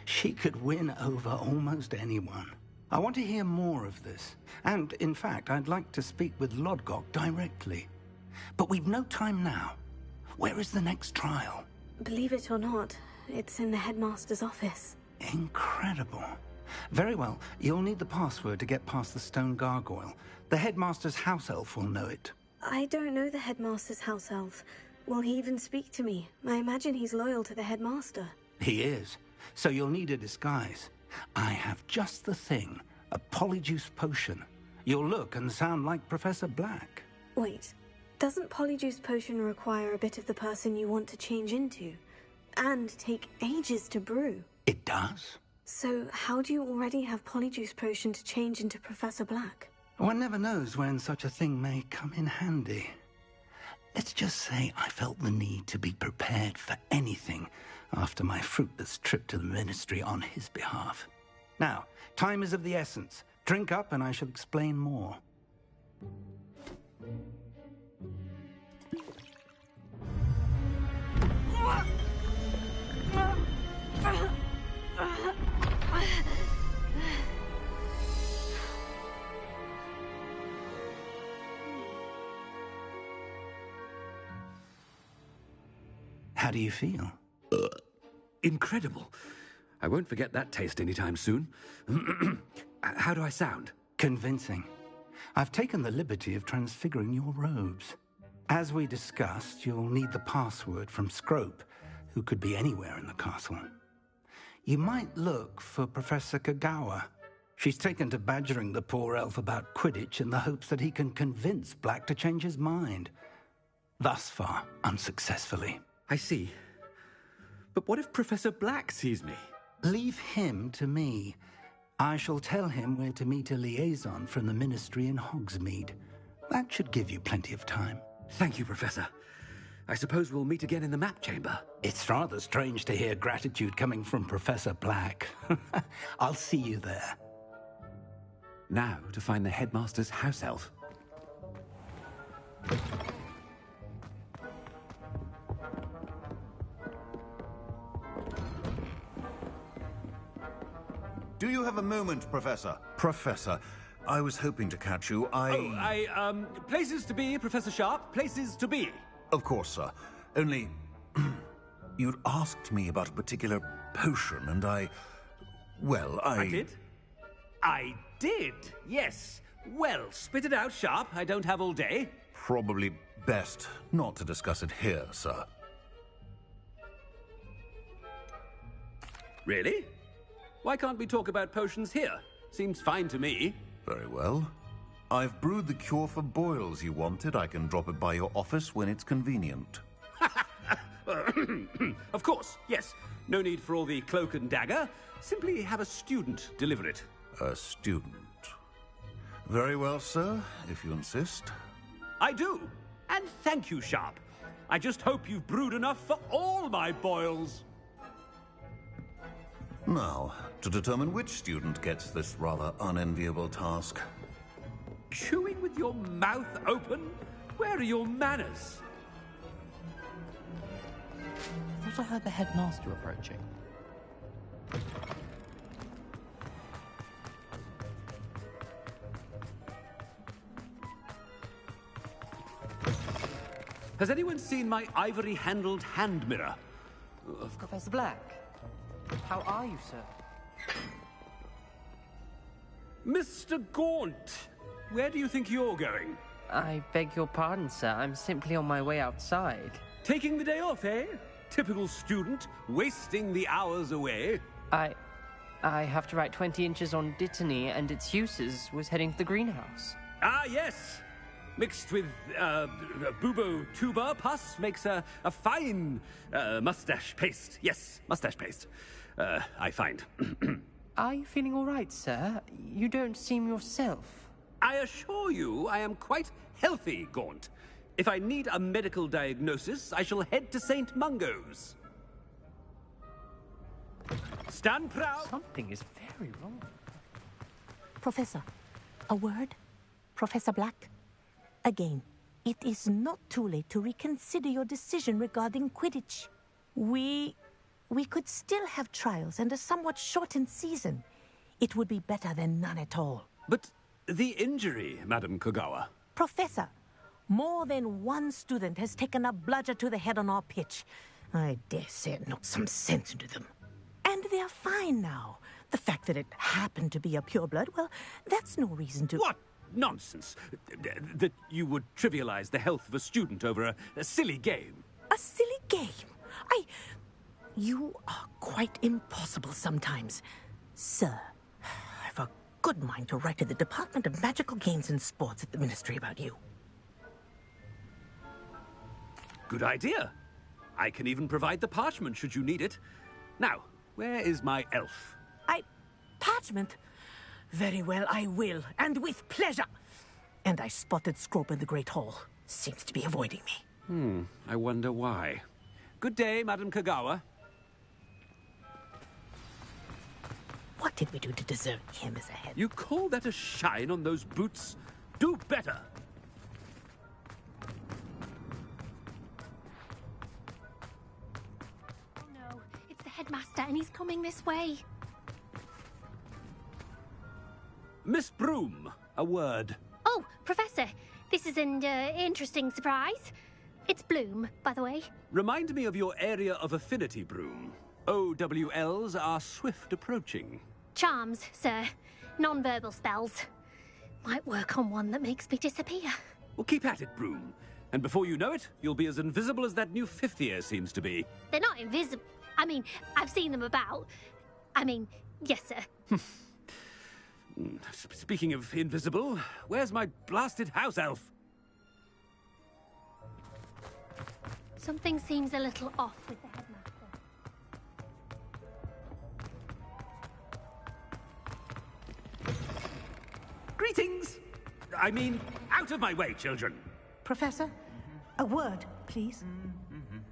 She could win over almost anyone. I want to hear more of this. And, in fact, I'd like to speak with Lodgok directly. But we've no time now. Where is the next trial? Believe it or not, it's in the headmaster's office. Incredible. Very well, you'll need the password to get past the stone gargoyle. The headmaster's house elf will know it. I don't know the headmaster's house elf. Will he even speak to me? I imagine he's loyal to the headmaster. He is. So you'll need a disguise. I have just the thing. A polyjuice potion. You'll look and sound like Professor Black. Wait, doesn't polyjuice potion require a bit of the person you want to change into? And take ages to brew? It does. So how do you already have polyjuice potion to change into Professor Black? One never knows when such a thing may come in handy. Let's just say I felt the need to be prepared for anything after my fruitless trip to the Ministry on his behalf. Now, time is of the essence. Drink up and I shall explain more. do you feel? Incredible. I won't forget that taste anytime soon. How do I sound? Convincing. I've taken the liberty of transfiguring your robes. As we discussed, you'll need the password from Scrope, who could be anywhere in the castle. You might look for Professor Kagawa. She's taken to badgering the poor elf about Quidditch in the hopes that he can convince Black to change his mind. Thus far, unsuccessfully. I see. But what if Professor Black sees me? Leave him to me. I shall tell him where to meet a liaison from the Ministry in Hogsmeade. That should give you plenty of time. Thank you, Professor. I suppose we'll meet again in the map chamber. It's rather strange to hear gratitude coming from Professor Black. I'll see you there. Now to find the headmaster's house elf. Do you have a moment, Professor? Professor, I was hoping to catch you. Places to be, Professor Sharp. Places to be. Of course, sir. Only... you'd asked me about a particular potion, and I did? I did, yes. Well, spit it out, Sharp. I don't have all day. Probably best not to discuss it here, sir. Really? Why can't we talk about potions here? Seems fine to me. Very well. I've brewed the cure for boils you wanted. I can drop it by your office when it's convenient. Of course, yes. No need for all the cloak and dagger. Simply have a student deliver it. A student. Very well, sir, if you insist. I do. And thank you, Sharp. I just hope you've brewed enough for all my boils. Now, to determine which student gets this rather unenviable task. Chewing with your mouth open? Where are your manners? I thought I heard the headmaster approaching. Has anyone seen my ivory-handled hand mirror? Professor Black, how are you, sir? Mr. Gaunt, where do you think you're going? I beg your pardon, sir. I'm simply on my way outside. Taking the day off, eh? Typical student, wasting the hours away. I have to write 20 inches on Dittany and its uses. Was heading to the greenhouse. Ah, yes. Mixed with bubo tuber pus makes a fine mustache paste. Yes, mustache paste. I find. Are you feeling all right, sir? You don't seem yourself. I assure you I am quite healthy, Gaunt. If I need a medical diagnosis, I shall head to St. Mungo's. Stand proud. Something is very wrong. Professor, a word? Professor Black? Again, it is not too late to reconsider your decision regarding Quidditch. We could still have trials and a somewhat shortened season. It would be better than none at all. But the injury, Madam Kagawa. Professor, more than one student has taken a bludger to the head on our pitch. I dare say it knocked some sense into them. And they're fine now. The fact that it happened to be a pureblood, well, that's no reason to... What nonsense! That you would trivialize the health of a student over a silly game. A silly game? You are quite impossible sometimes. Sir, I've a good mind to write to the Department of Magical Games and Sports at the Ministry about you. Good idea. I can even provide the parchment should you need it. Now, where is my elf? Parchment? Very well, I will, and with pleasure. And I spotted Scrope in the Great Hall. Seems to be avoiding me. I wonder why. Good day, Madam Kagawa. What did we do to deserve him as a head? You call that a shine on those boots? Do better. Oh no, it's the headmaster and he's coming this way. Miss Broom, a word. Oh, Professor, this is an interesting surprise. It's Bloom, by the way. Remind me of your area of affinity, Broom. OWLs are swift approaching. Charms, sir. Non-verbal spells. Might work on one that makes me disappear. Well, keep at it, Broom. And before you know it, you'll be as invisible as that new fifth year seems to be. They're not invisible. I mean, I've seen them about. I mean, yes, sir. Speaking of invisible, where's my blasted house elf? Something seems a little off with the headmaster. Greetings! I mean, out of my way, children. Professor, a word, please.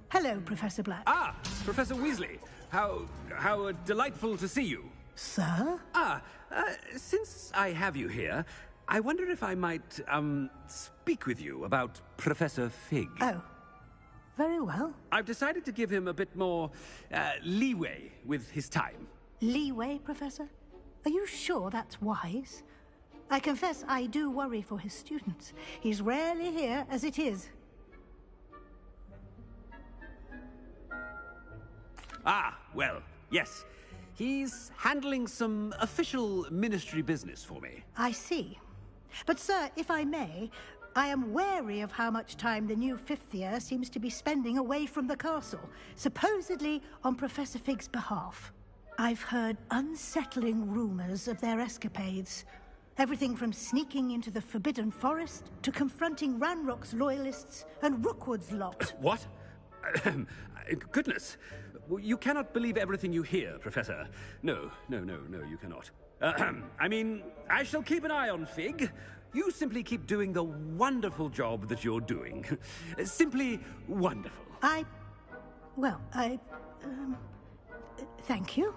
Hello, Professor Black. Ah, Professor Weasley. How delightful to see you. Sir? Since I have you here, I wonder if I might, speak with you about Professor Fig. Oh, very well. I've decided to give him a bit more, leeway with his time. Leeway, Professor? Are you sure that's wise? I confess I do worry for his students. He's rarely here as it is. Ah, well, yes. He's handling some official ministry business for me. I see. But, sir, if I may, I am wary of how much time the new fifth year seems to be spending away from the castle, supposedly on Professor Fig's behalf. I've heard unsettling rumors of their escapades. Everything from sneaking into the Forbidden Forest to confronting Ranrock's loyalists and Rookwood's lot. What? Goodness. You cannot believe everything you hear, Professor. No, you cannot. I mean, I shall keep an eye on Fig. You simply keep doing the wonderful job that you're doing. Simply wonderful. Thank you.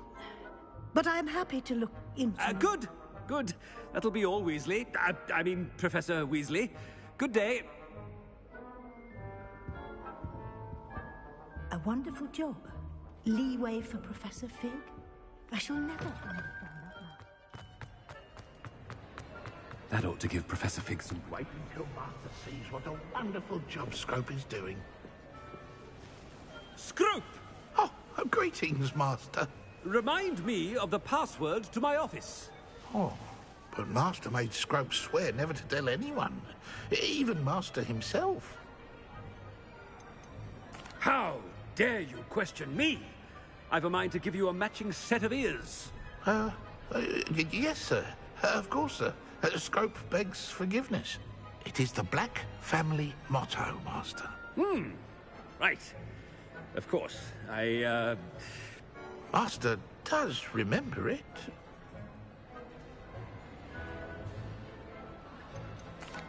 But I'm happy to look into... Good. That'll be all, Weasley. I mean, Professor Weasley. Good day. A wonderful job. Leeway for Professor Fig. I shall never understand that. That ought to give Professor Fig some... Wait until Master sees what a wonderful job Scrope is doing. Scrope! Oh, greetings, Master. Remind me of the password to my office. Oh, but Master made Scrope swear never to tell anyone, even Master himself. How dare you question me? I've a mind to give you a matching set of ears. Yes, sir. Of course, sir. Scrope begs forgiveness. It is the Black family motto, Master. Right. Of course. Master does remember it.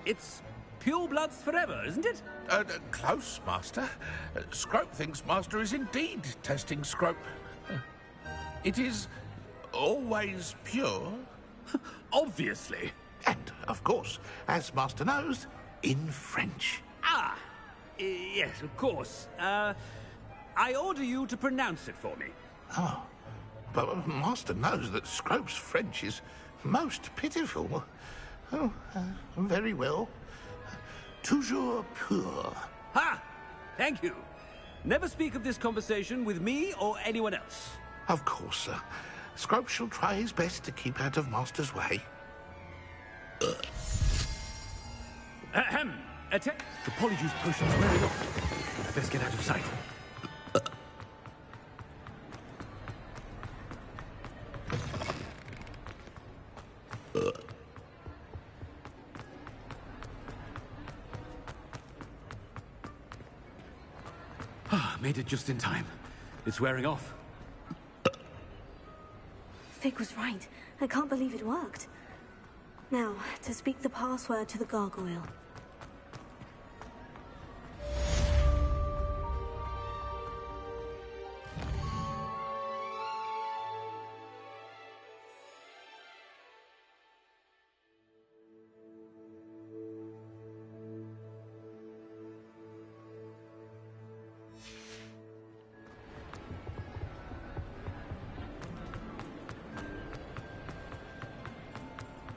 It's pure bloods forever, isn't it? Close, Master. Scrope thinks Master is indeed testing Scrope. It is always pure. Obviously. And, of course, as Master knows, in French. Yes, of course. I order you to pronounce it for me. Oh, but Master knows that Scrope's French is most pitiful. Oh, very well. Toujours pur. Ha! Thank you. Never speak of this conversation with me or anyone else. Of course, sir. Scrope shall try his best to keep out of Master's way. Ahem. The polyjuice potion's wearing off. Best get out of sight. Made it just in time. It's wearing off. Fig was right. I can't believe it worked. Now, to speak the password to the gargoyle.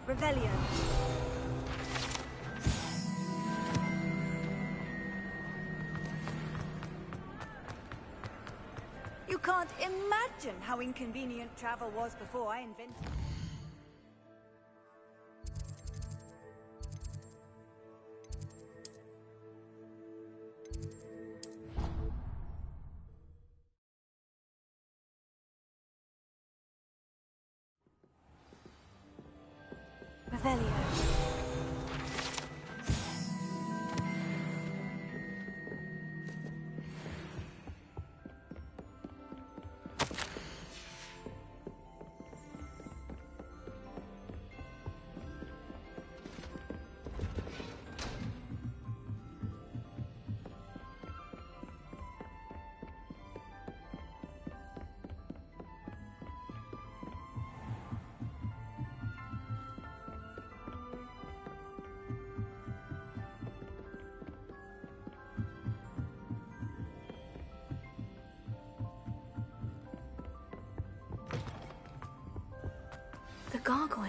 Revelio. imagine how inconvenient travel was before I invented it. Revelio. The gargoyle.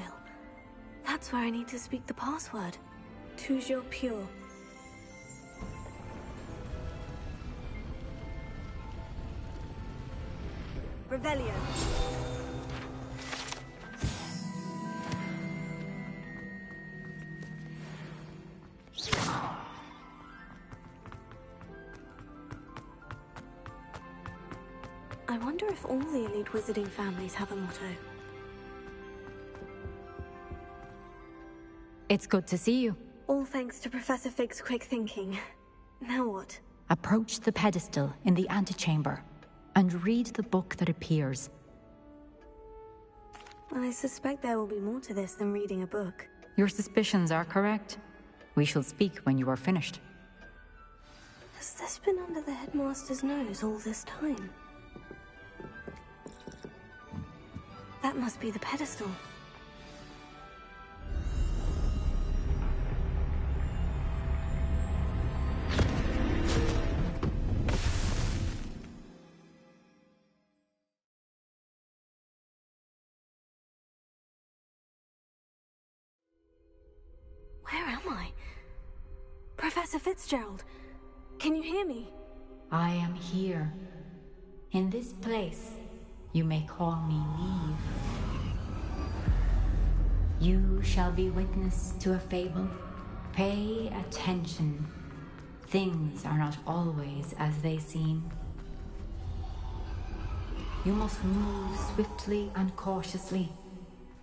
That's where I need to speak the password. Toujours pure. Revelio. I wonder if all the elite wizarding families have a motto. It's good to see you. All thanks to Professor Fig's quick thinking. Now what? Approach the pedestal in the antechamber and read the book that appears. I suspect there will be more to this than reading a book. Your suspicions are correct. We shall speak when you are finished. Has this been under the headmaster's nose all this time? That must be the pedestal. Where am I? Professor Fitzgerald, can you hear me? I am here. In this place, you may call me Neve. You shall be witness to a fable. Pay attention. Things are not always as they seem. You must move swiftly and cautiously.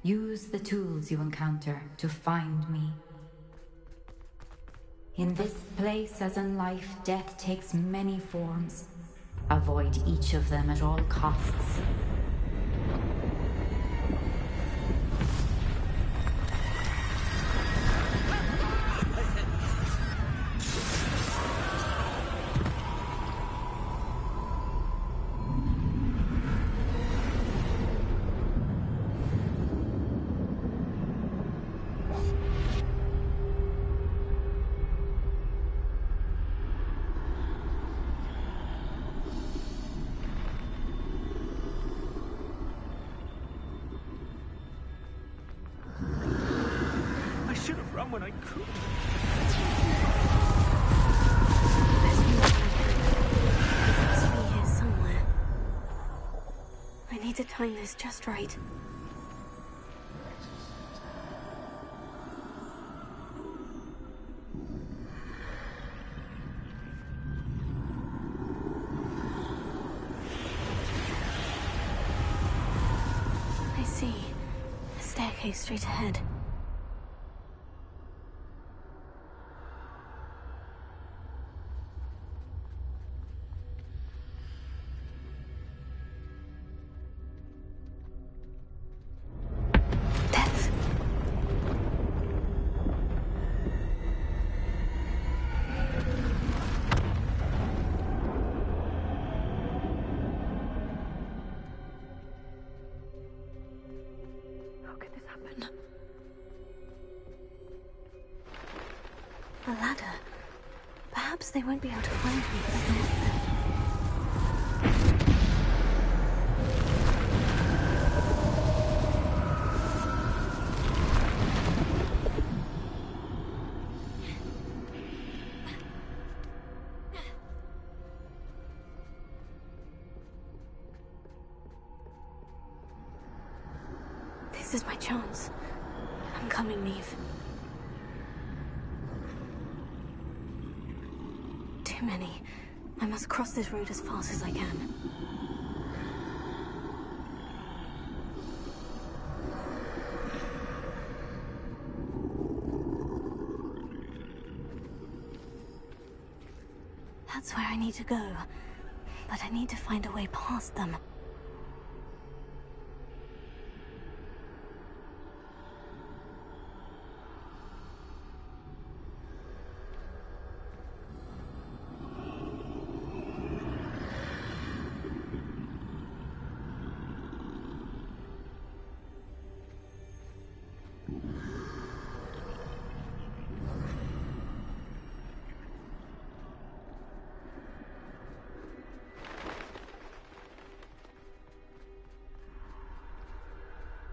Use the tools you encounter to find me. In this place, as in life, death takes many forms. Avoid each of them at all costs. When I could. It must be here somewhere. I need to time this just right. I see. A staircase straight ahead. A ladder. Perhaps they won't be able to find me if I go up there. is my chance. I'm coming, Neve. Too many. I must cross this road as fast as I can. That's where I need to go. But I need to find a way past them.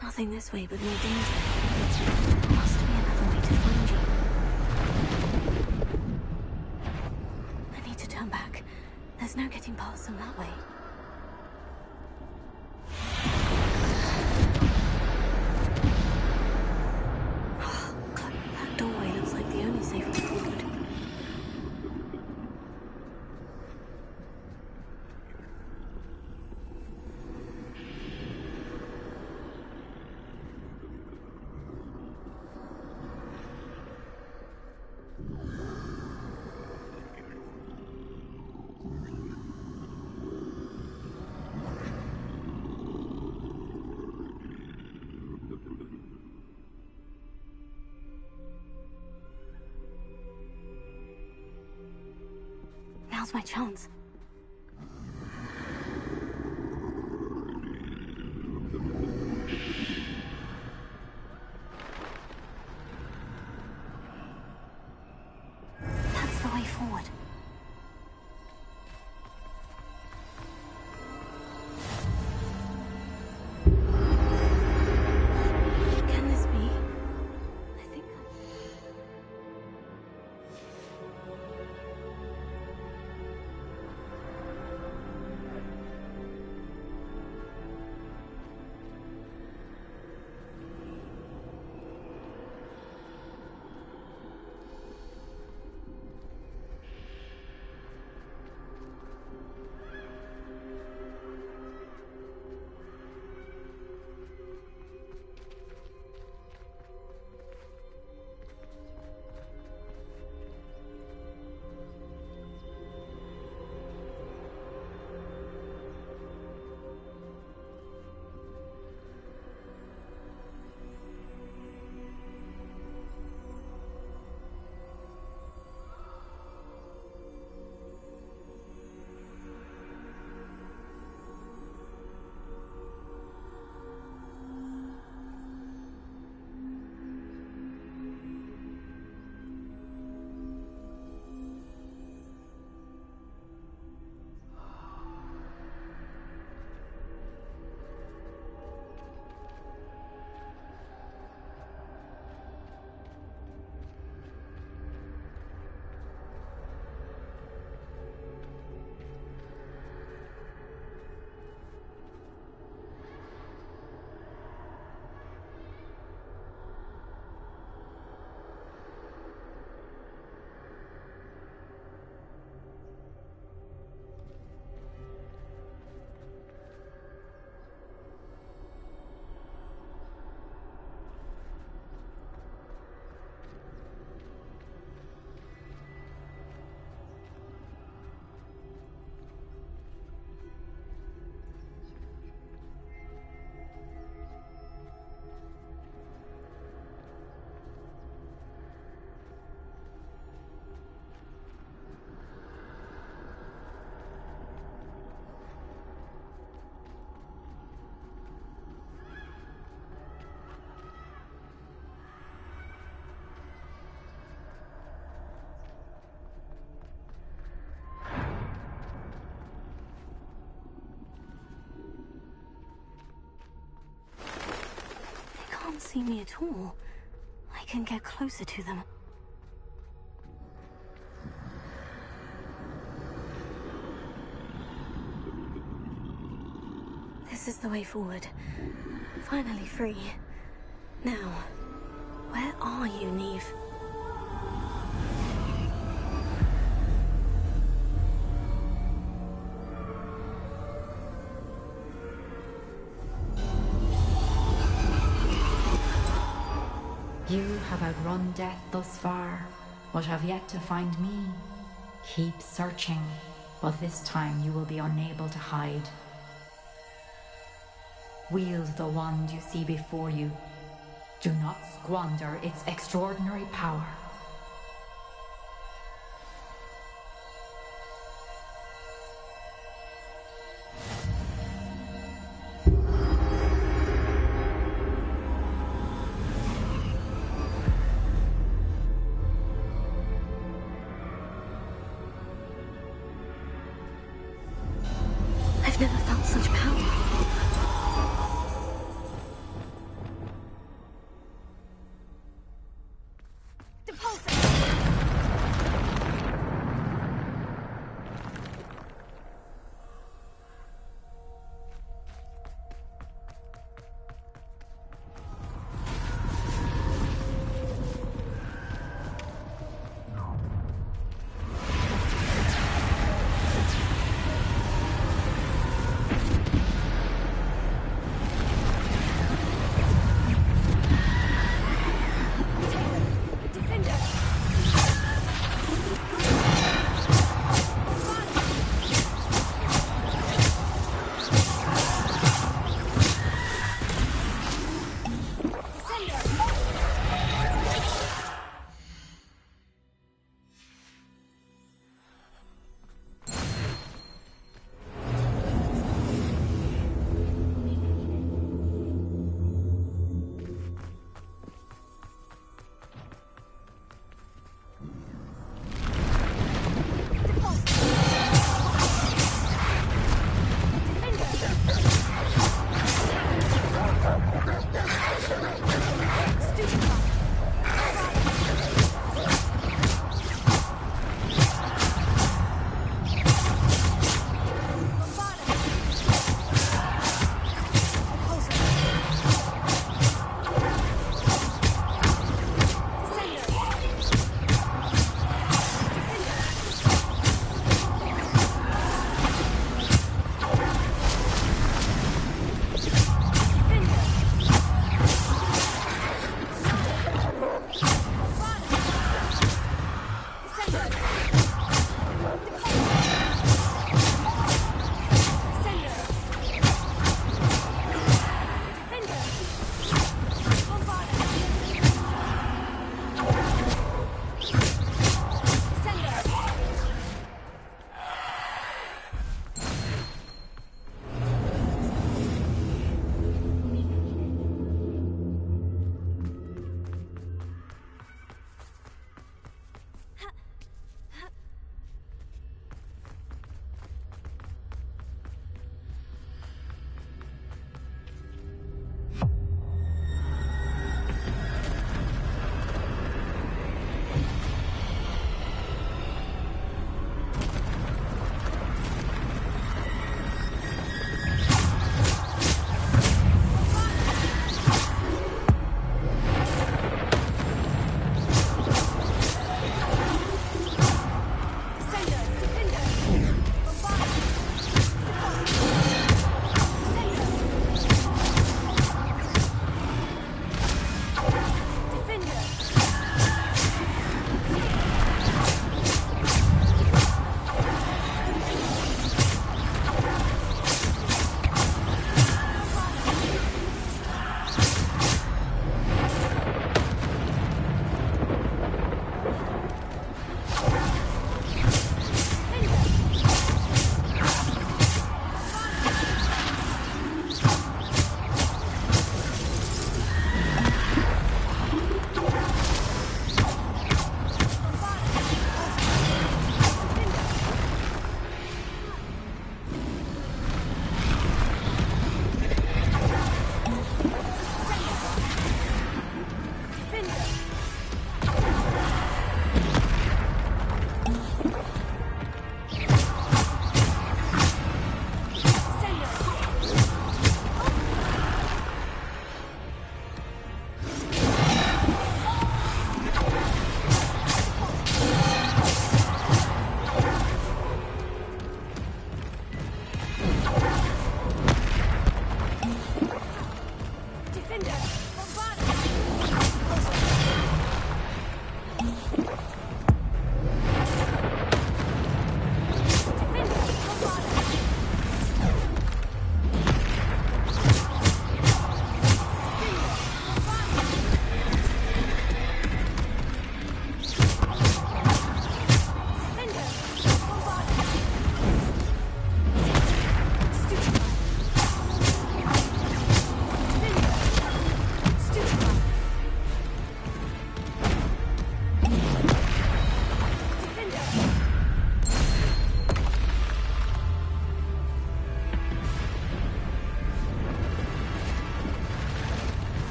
Nothing this way but more danger. There must be another way to find you. I need to turn back. There's no getting past them that way. That doorway looks like the only safe way forward. Now's my chance. That's the way forward. Can this be? I think can't see me at all. I can get closer to them. This is the way forward. Finally free. Now, where are you, Neve? You have outrun death thus far, but have yet to find me. Keep searching, but this time you will be unable to hide. Wield the wand you see before you. Do not squander its extraordinary power. I've never felt such power. Depart!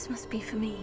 This must be for me.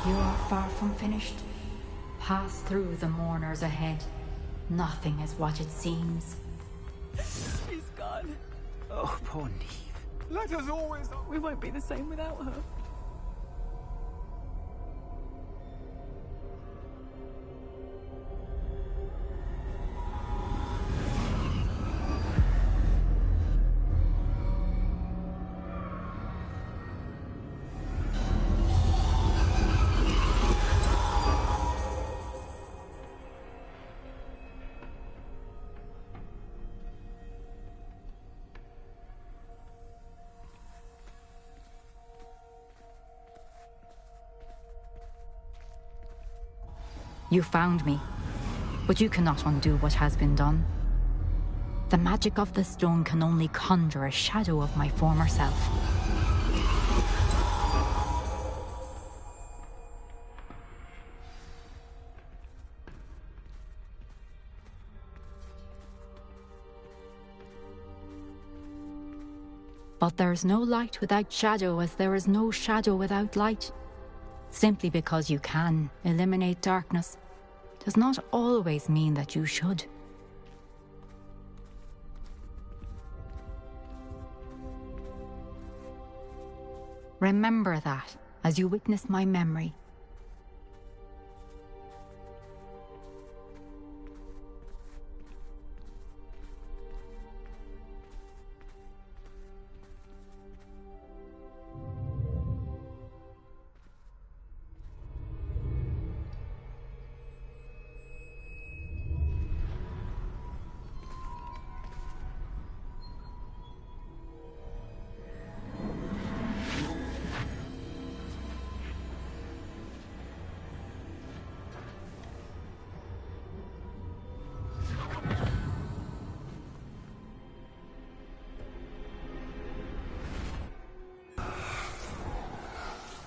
You are far from finished. Pass through the mourners ahead. Nothing is what it seems. She's gone. Oh, poor Neve. Let us always... We won't be the same without her. You found me, but you cannot undo what has been done. The magic of the stone can only conjure a shadow of my former self. But there is no light without shadow, as there is no shadow without light. Simply because you can eliminate darkness does not always mean that you should. Remember that as you witness my memory.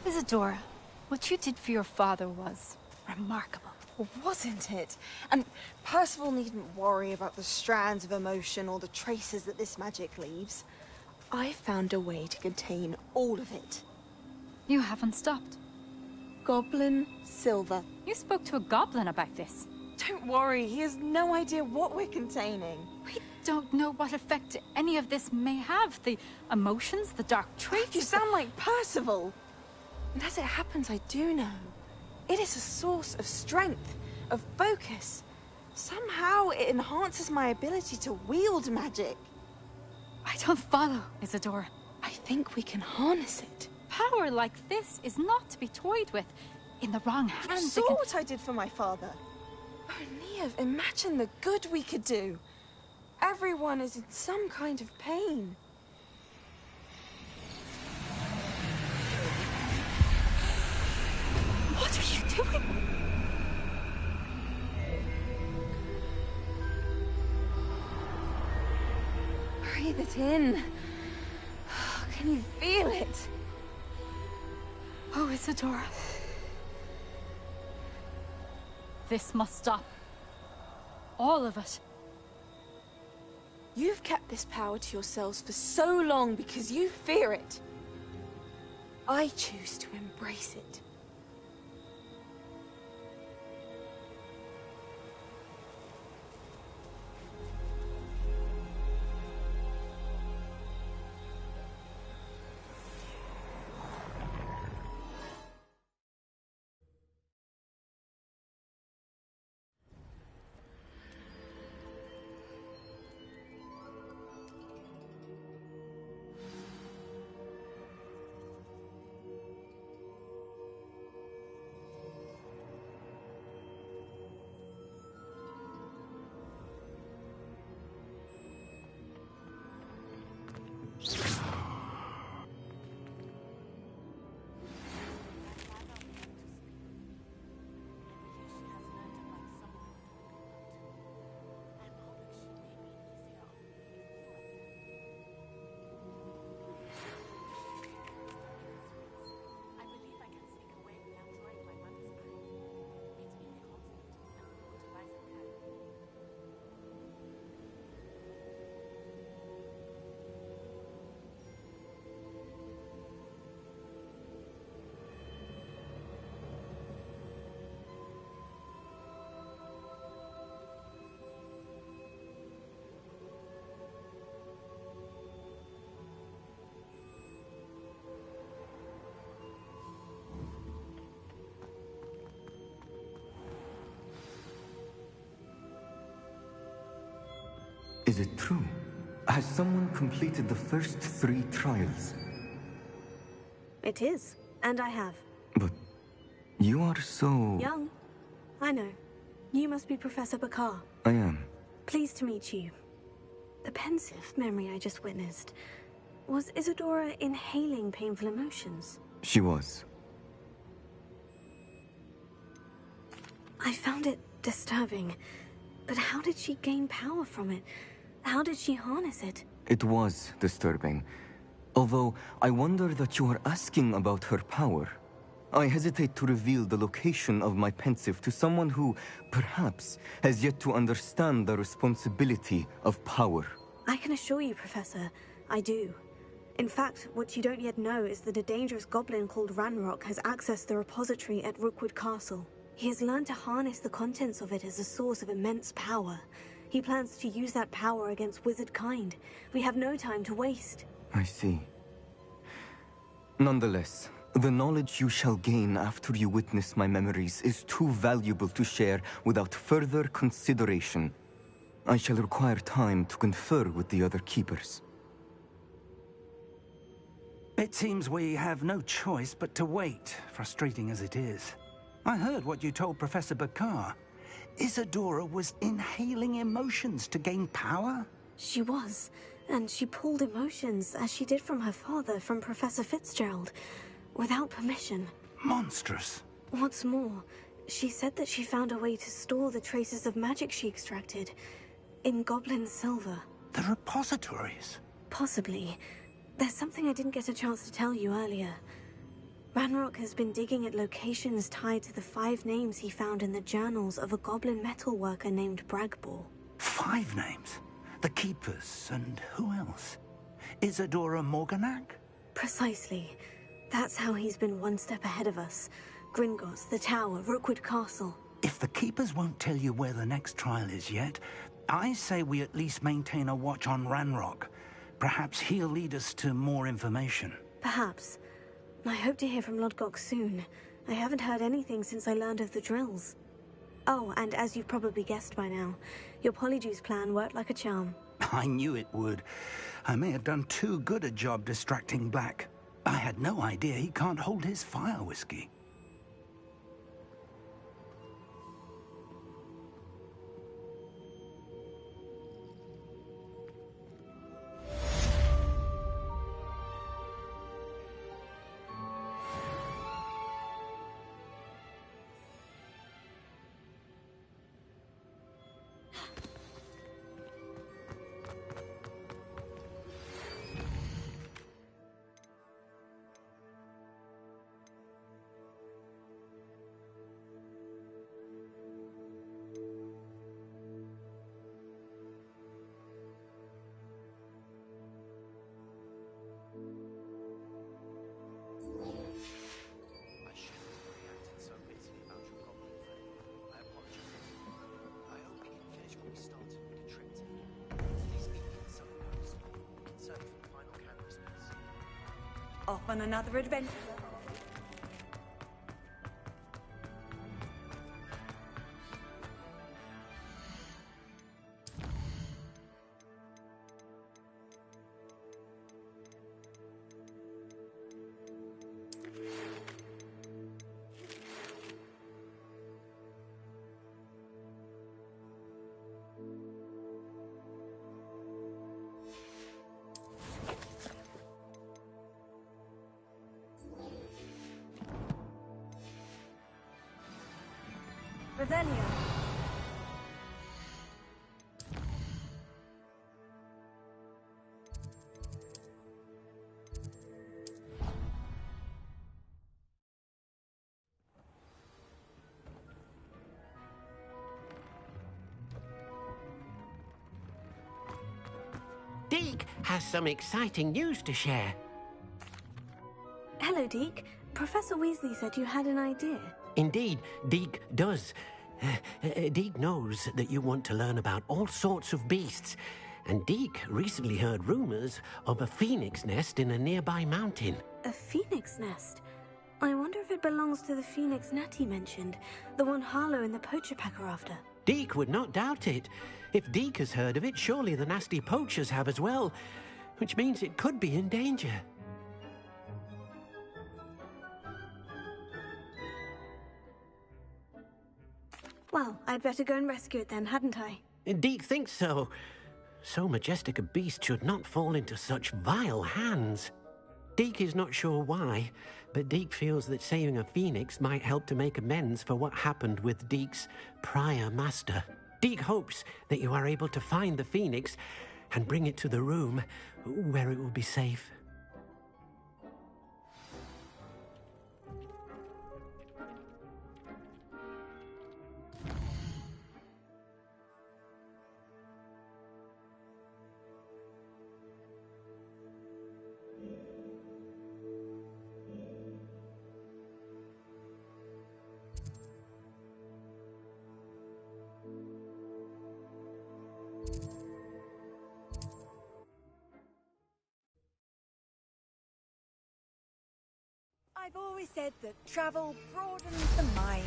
Isadora, what you did for your father was remarkable. Well, wasn't it? And Percival needn't worry about the strands of emotion or the traces that this magic leaves. I found a way to contain all of it. You haven't stopped. Goblin Silver. You spoke to a goblin about this. Don't worry, he has no idea what we're containing. We don't know what effect any of this may have. The emotions, the dark traits. You sound like Percival. And as it happens, I do know. It is a source of strength, of focus. Somehow it enhances my ability to wield magic. I don't follow, Isadora. I think we can harness it. Power like this is not to be toyed with. In the wrong hands, You saw what I did for my father. Oh, Neve, imagine the good we could do. Everyone is in some kind of pain. What are you doing? Breathe it in. Can you feel it? Oh, Isadora. This must stop. All of it. You've kept this power to yourselves for so long because you fear it. I choose to embrace it. Is it true? Has someone completed the first 3 trials? It is, and I have. But you are so... Young. I know. You must be Professor Bakar. I am. Pleased to meet you. The pensive memory I just witnessed. Was Isadora inhaling painful emotions? She was. I found it disturbing. But how did she gain power from it? How did she harness it? It was disturbing. Although, I wonder that you are asking about her power. I hesitate to reveal the location of my pensive to someone who, perhaps, has yet to understand the responsibility of power. I can assure you, Professor, I do. In fact, what you don't yet know is that a dangerous goblin called Ranrock has accessed the repository at Rookwood Castle. He has learned to harness the contents of it as a source of immense power. He plans to use that power against wizard kind. We have no time to waste. I see. Nonetheless, the knowledge you shall gain after you witness my memories is too valuable to share without further consideration. I shall require time to confer with the other keepers. It seems we have no choice but to wait, frustrating as it is. I heard what you told Professor Bakar. Isadora was inhaling emotions to gain power? She was, and she pulled emotions, as she did from her father, from Professor Fitzgerald, without permission. Monstrous. What's more, she said that she found a way to store the traces of magic she extracted in goblin silver. The repositories? Possibly. There's something I didn't get a chance to tell you earlier. Ranrock has been digging at locations tied to the 5 names he found in the journals of a goblin metalworker named Bragbor. 5 names? The Keepers, and who else? Isadora Morganac? Precisely. That's how he's been one step ahead of us. Gringotts, the Tower, Rookwood Castle. If the Keepers won't tell you where the next trial is yet, I say we at least maintain a watch on Ranrock. Perhaps he'll lead us to more information. Perhaps. I hope to hear from Lodgok soon. I haven't heard anything since I learned of the drills. Oh, and as you've probably guessed by now, your Polyjuice plan worked like a charm. I knew it would. I may have done too good a job distracting Black. I had no idea he can't hold his fire whiskey. Off on another adventure. Revelio. Deke has some exciting news to share. Hello, Deke. Professor Weasley said you had an idea. Indeed, Deke does. Deke knows that you want to learn about all sorts of beasts, and Deke recently heard rumors of a phoenix nest in a nearby mountain. A phoenix nest? I wonder if it belongs to the phoenix net he mentioned, the one Harlow and the poacher pack are after. Deke would not doubt it. If Deke has heard of it, surely the nasty poachers have as well, which means it could be in danger. Well, I'd better go and rescue it then, hadn't I? Deke thinks so. So majestic a beast should not fall into such vile hands. Deke is not sure why, but Deke feels that saving a phoenix might help to make amends for what happened with Deke's prior master. Deke hopes that you are able to find the phoenix and bring it to the room where it will be safe. I've always said that travel broadens the mind.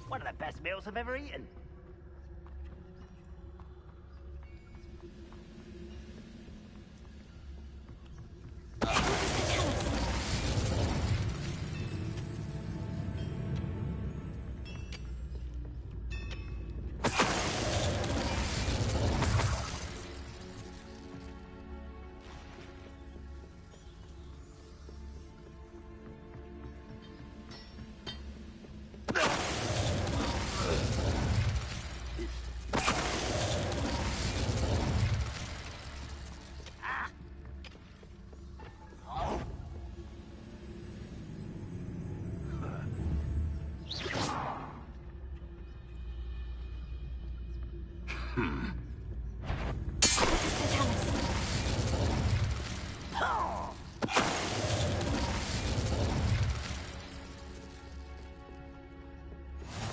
One of the best meals I've ever eaten.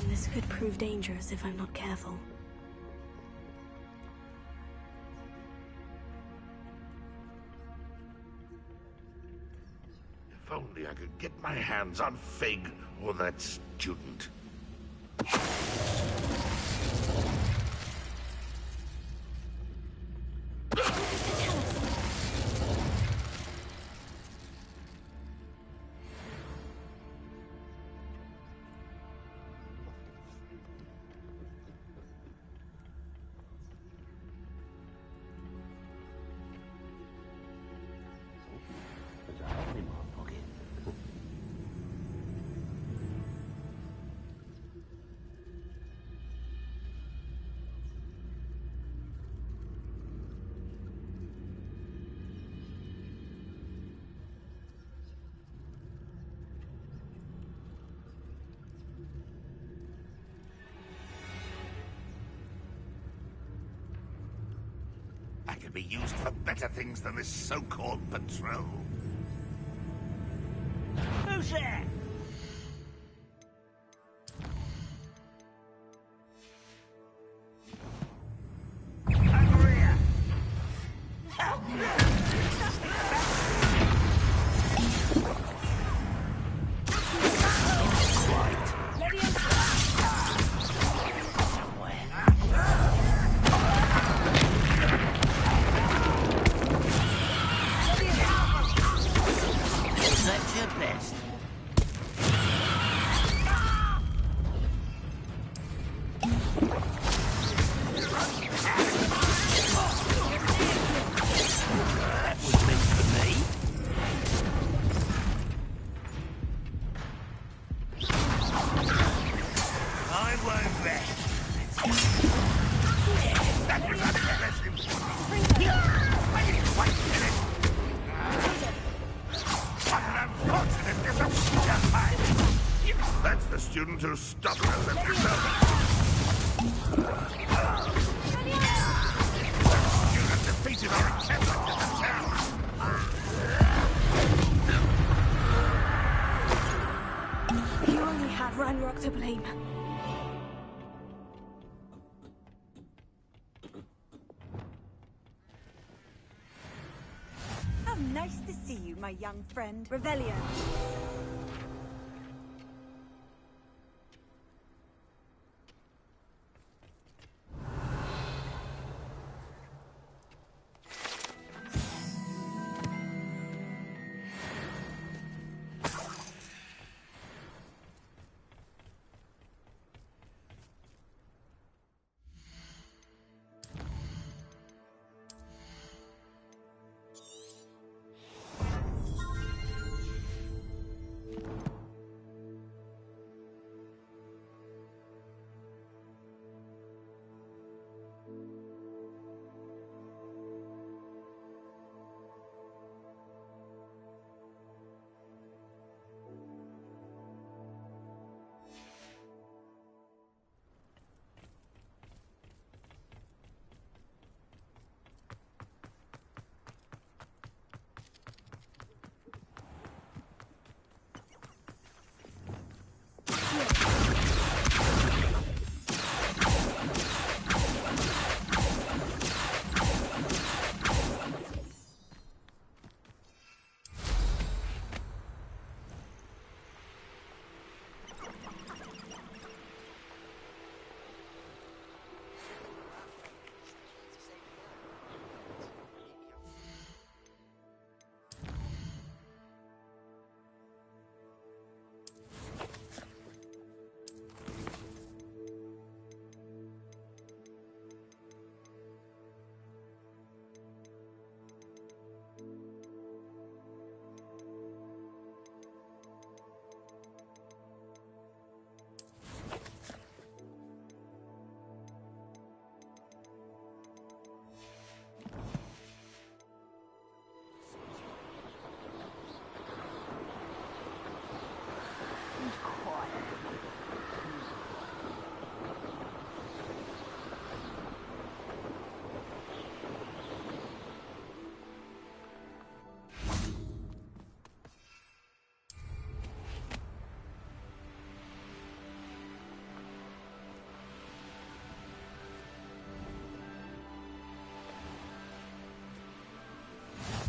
This could prove dangerous if I'm not careful. If only I could get my hands on Fig or that student. I could be used for better things than this so-called patrol. Who's there? That's the student who's stubborn and left himself. Student defeated our attempt at the town. You only had Ranrock to blame. How nice to see you, my young friend. Revelio.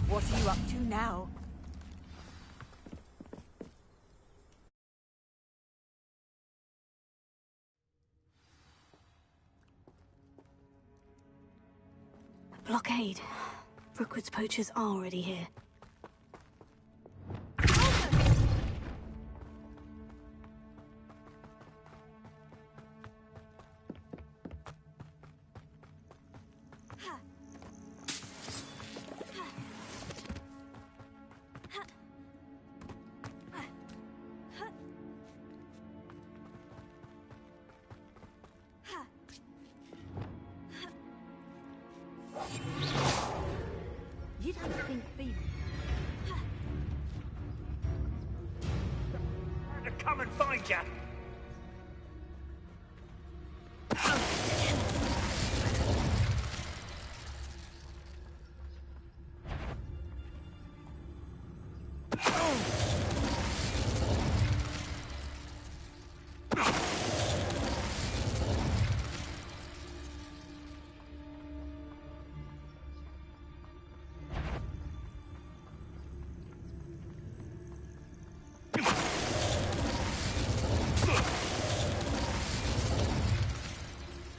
What are you up to now? Blockade. Rookwood's poachers are already here. You don't think being To come and find you.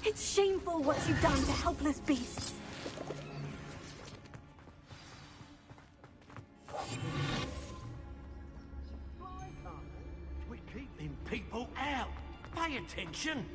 It's shameful what you've done to helpless beasts. We're keeping people out. Pay attention.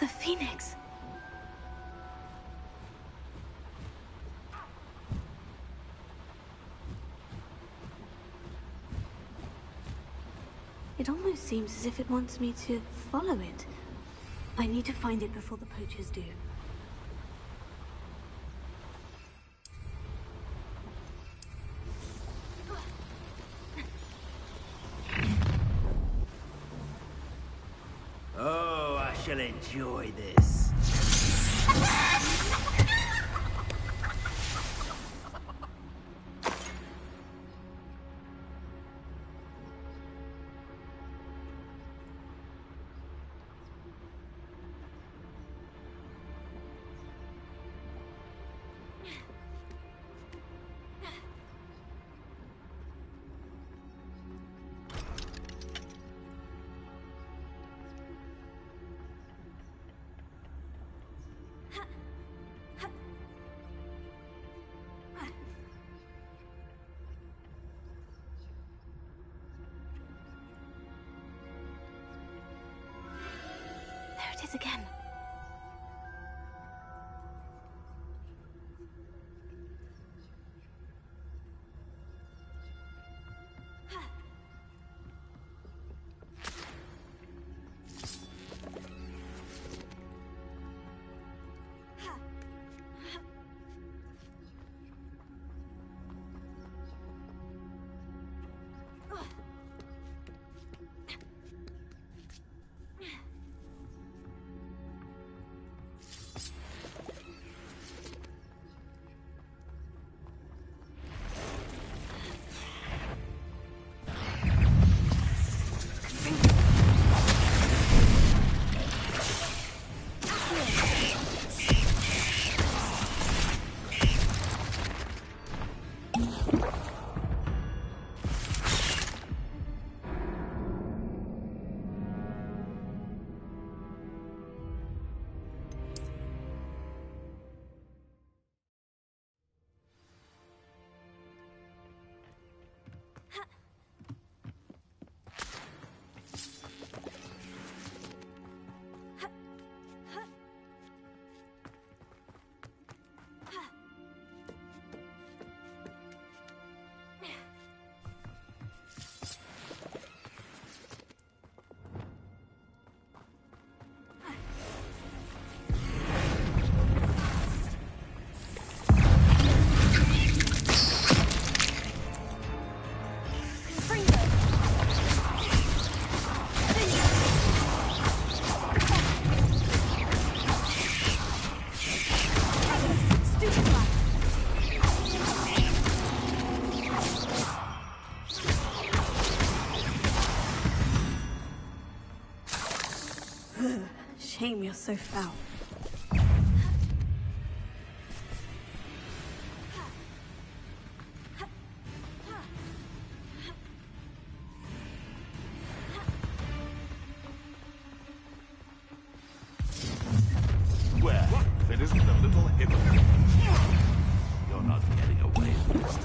The Phoenix. It almost seems as if it wants me to follow it. I need to find it before the poachers do. Oh, I shall enjoy this. There it is again. Shame you're so foul. Well, if it isn't a little hypocrite. You're not getting away with this.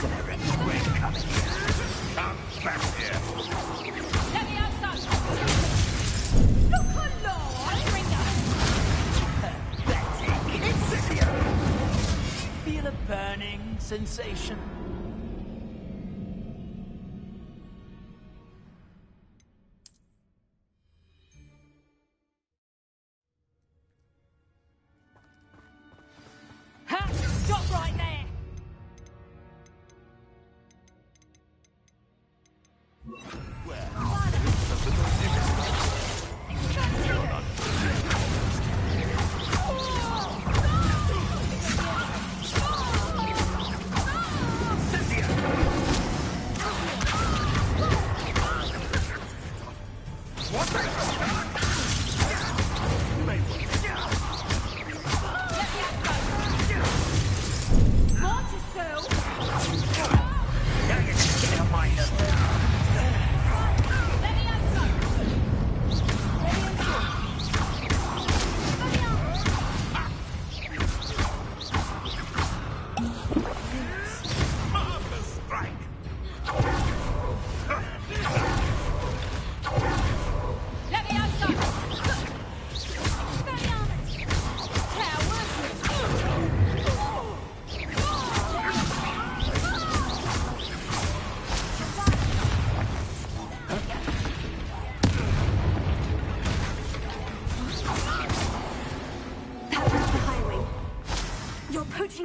Gonna regret coming here. Come back here. Let me have some. Look alive! Pathetic. Incendio. Feel a burning sensation? Ha! Stop right there!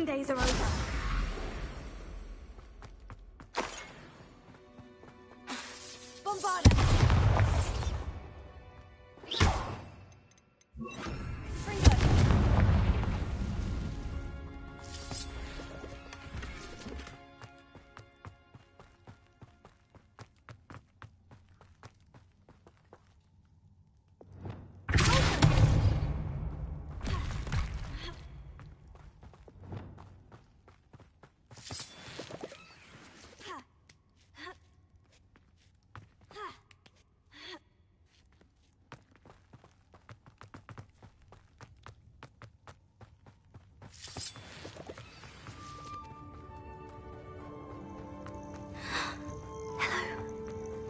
days are over. Bombarda!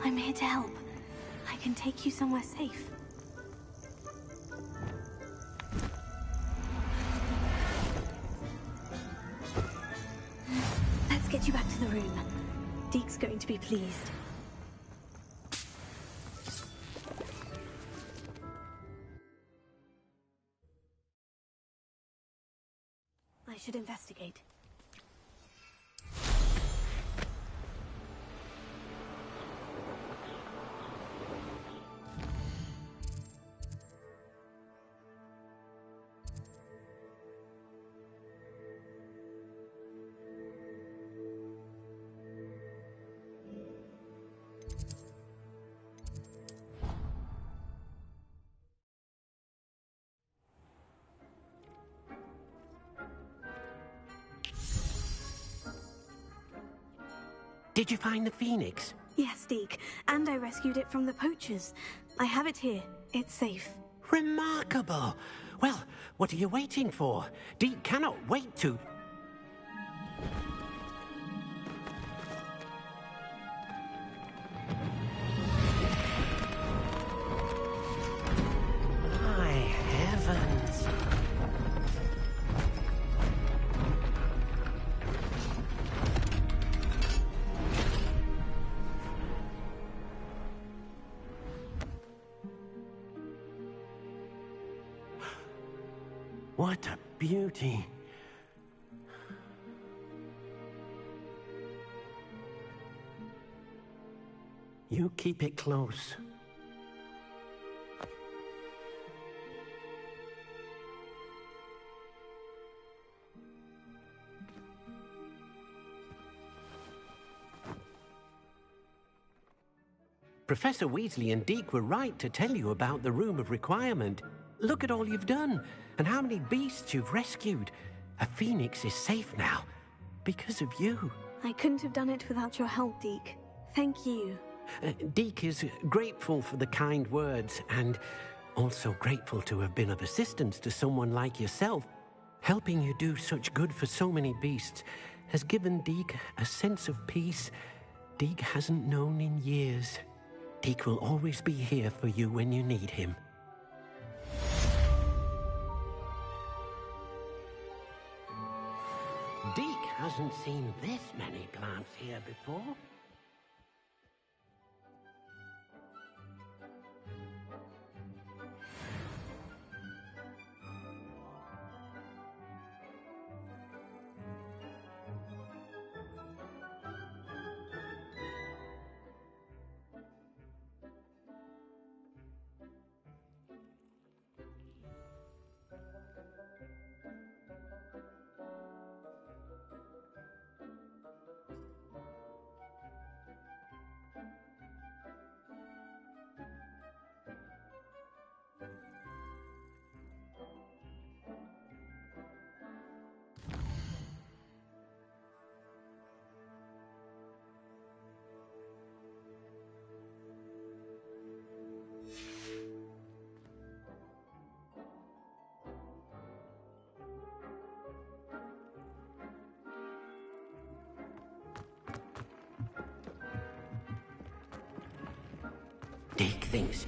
I'm here to help. I can take you somewhere safe. Let's get you back to the room. Deke's going to be pleased. I should investigate. Did you find the phoenix? Yes, Deke. And I rescued it from the poachers. I have it here. It's safe. Remarkable! Well, what are you waiting for? Deke cannot wait to... My heavens! What a beauty. You keep it close. Professor Weasley and Deke were right to tell you about the Room of Requirement. Look at all you've done, and how many beasts you've rescued. A phoenix is safe now, because of you. I couldn't have done it without your help, Deke. Thank you. Deke is grateful for the kind words, and also grateful to have been of assistance to someone like yourself. Helping you do such good for so many beasts has given Deke a sense of peace Deke hasn't known in years. Deke will always be here for you when you need him. Deke hasn't seen this many plants here before. Deke thinks...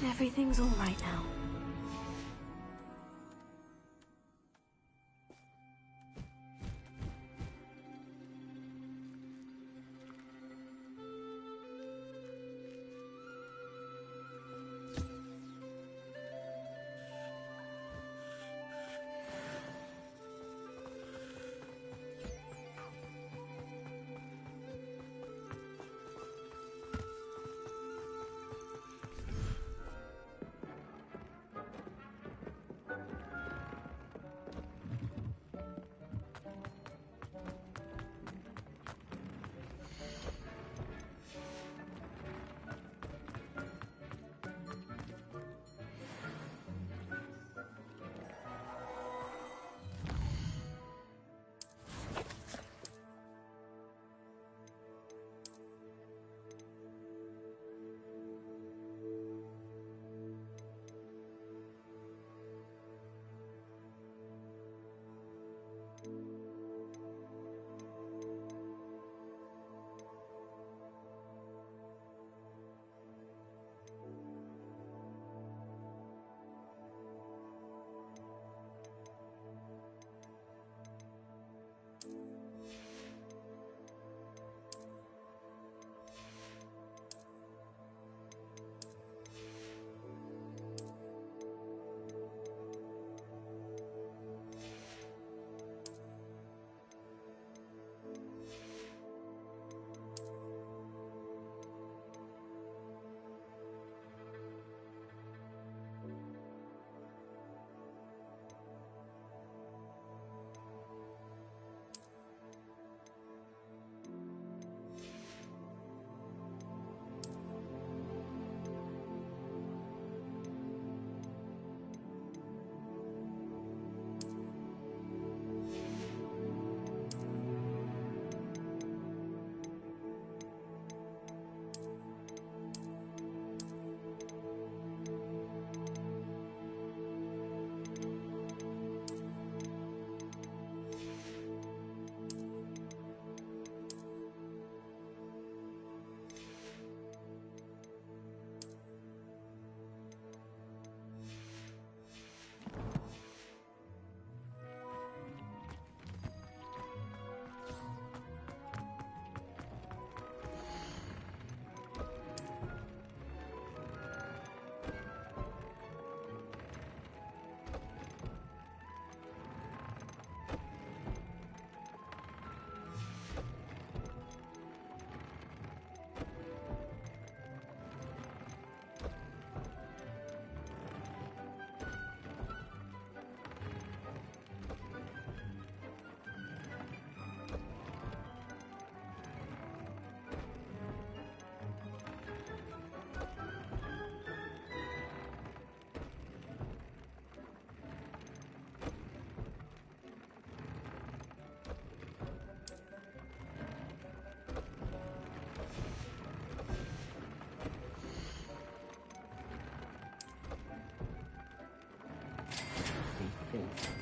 Everything's all right now.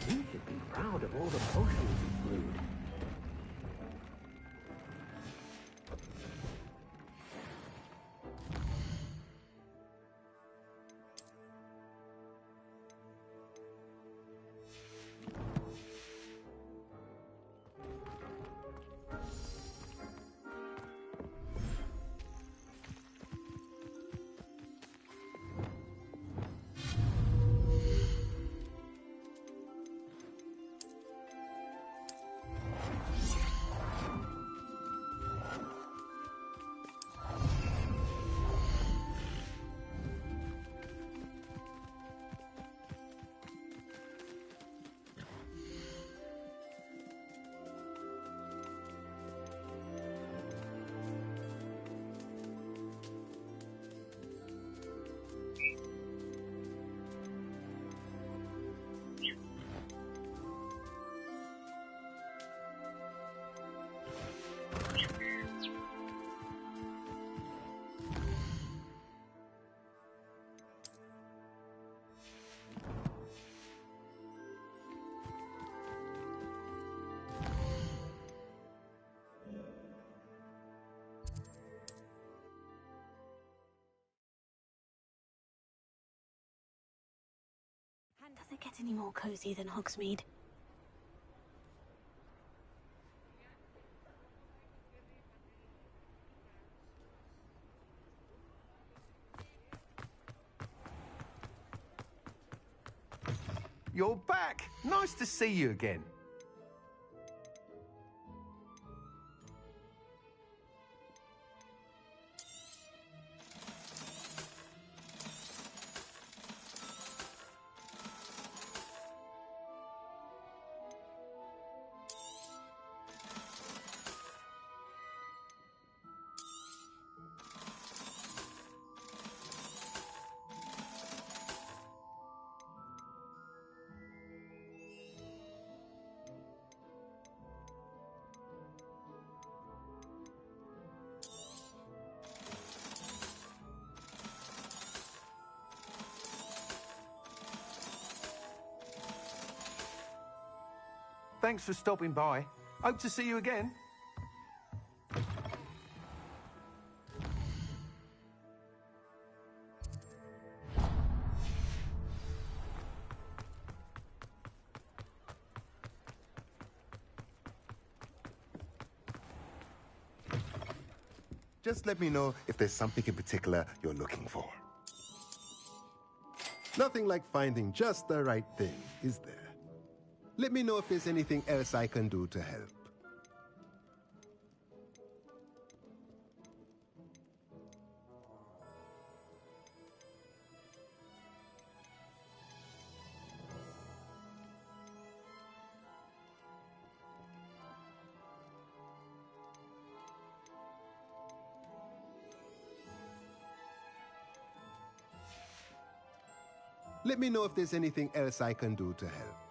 You should be proud of all the potions you've brewed. Does it get any more cozy than Hogsmeade? You're back! Nice to see you again. Thanks for stopping by. Hope to see you again. Just let me know if there's something in particular you're looking for. Nothing like finding just the right thing, is there? Let me know if there's anything else I can do to help. Let me know if there's anything else I can do to help.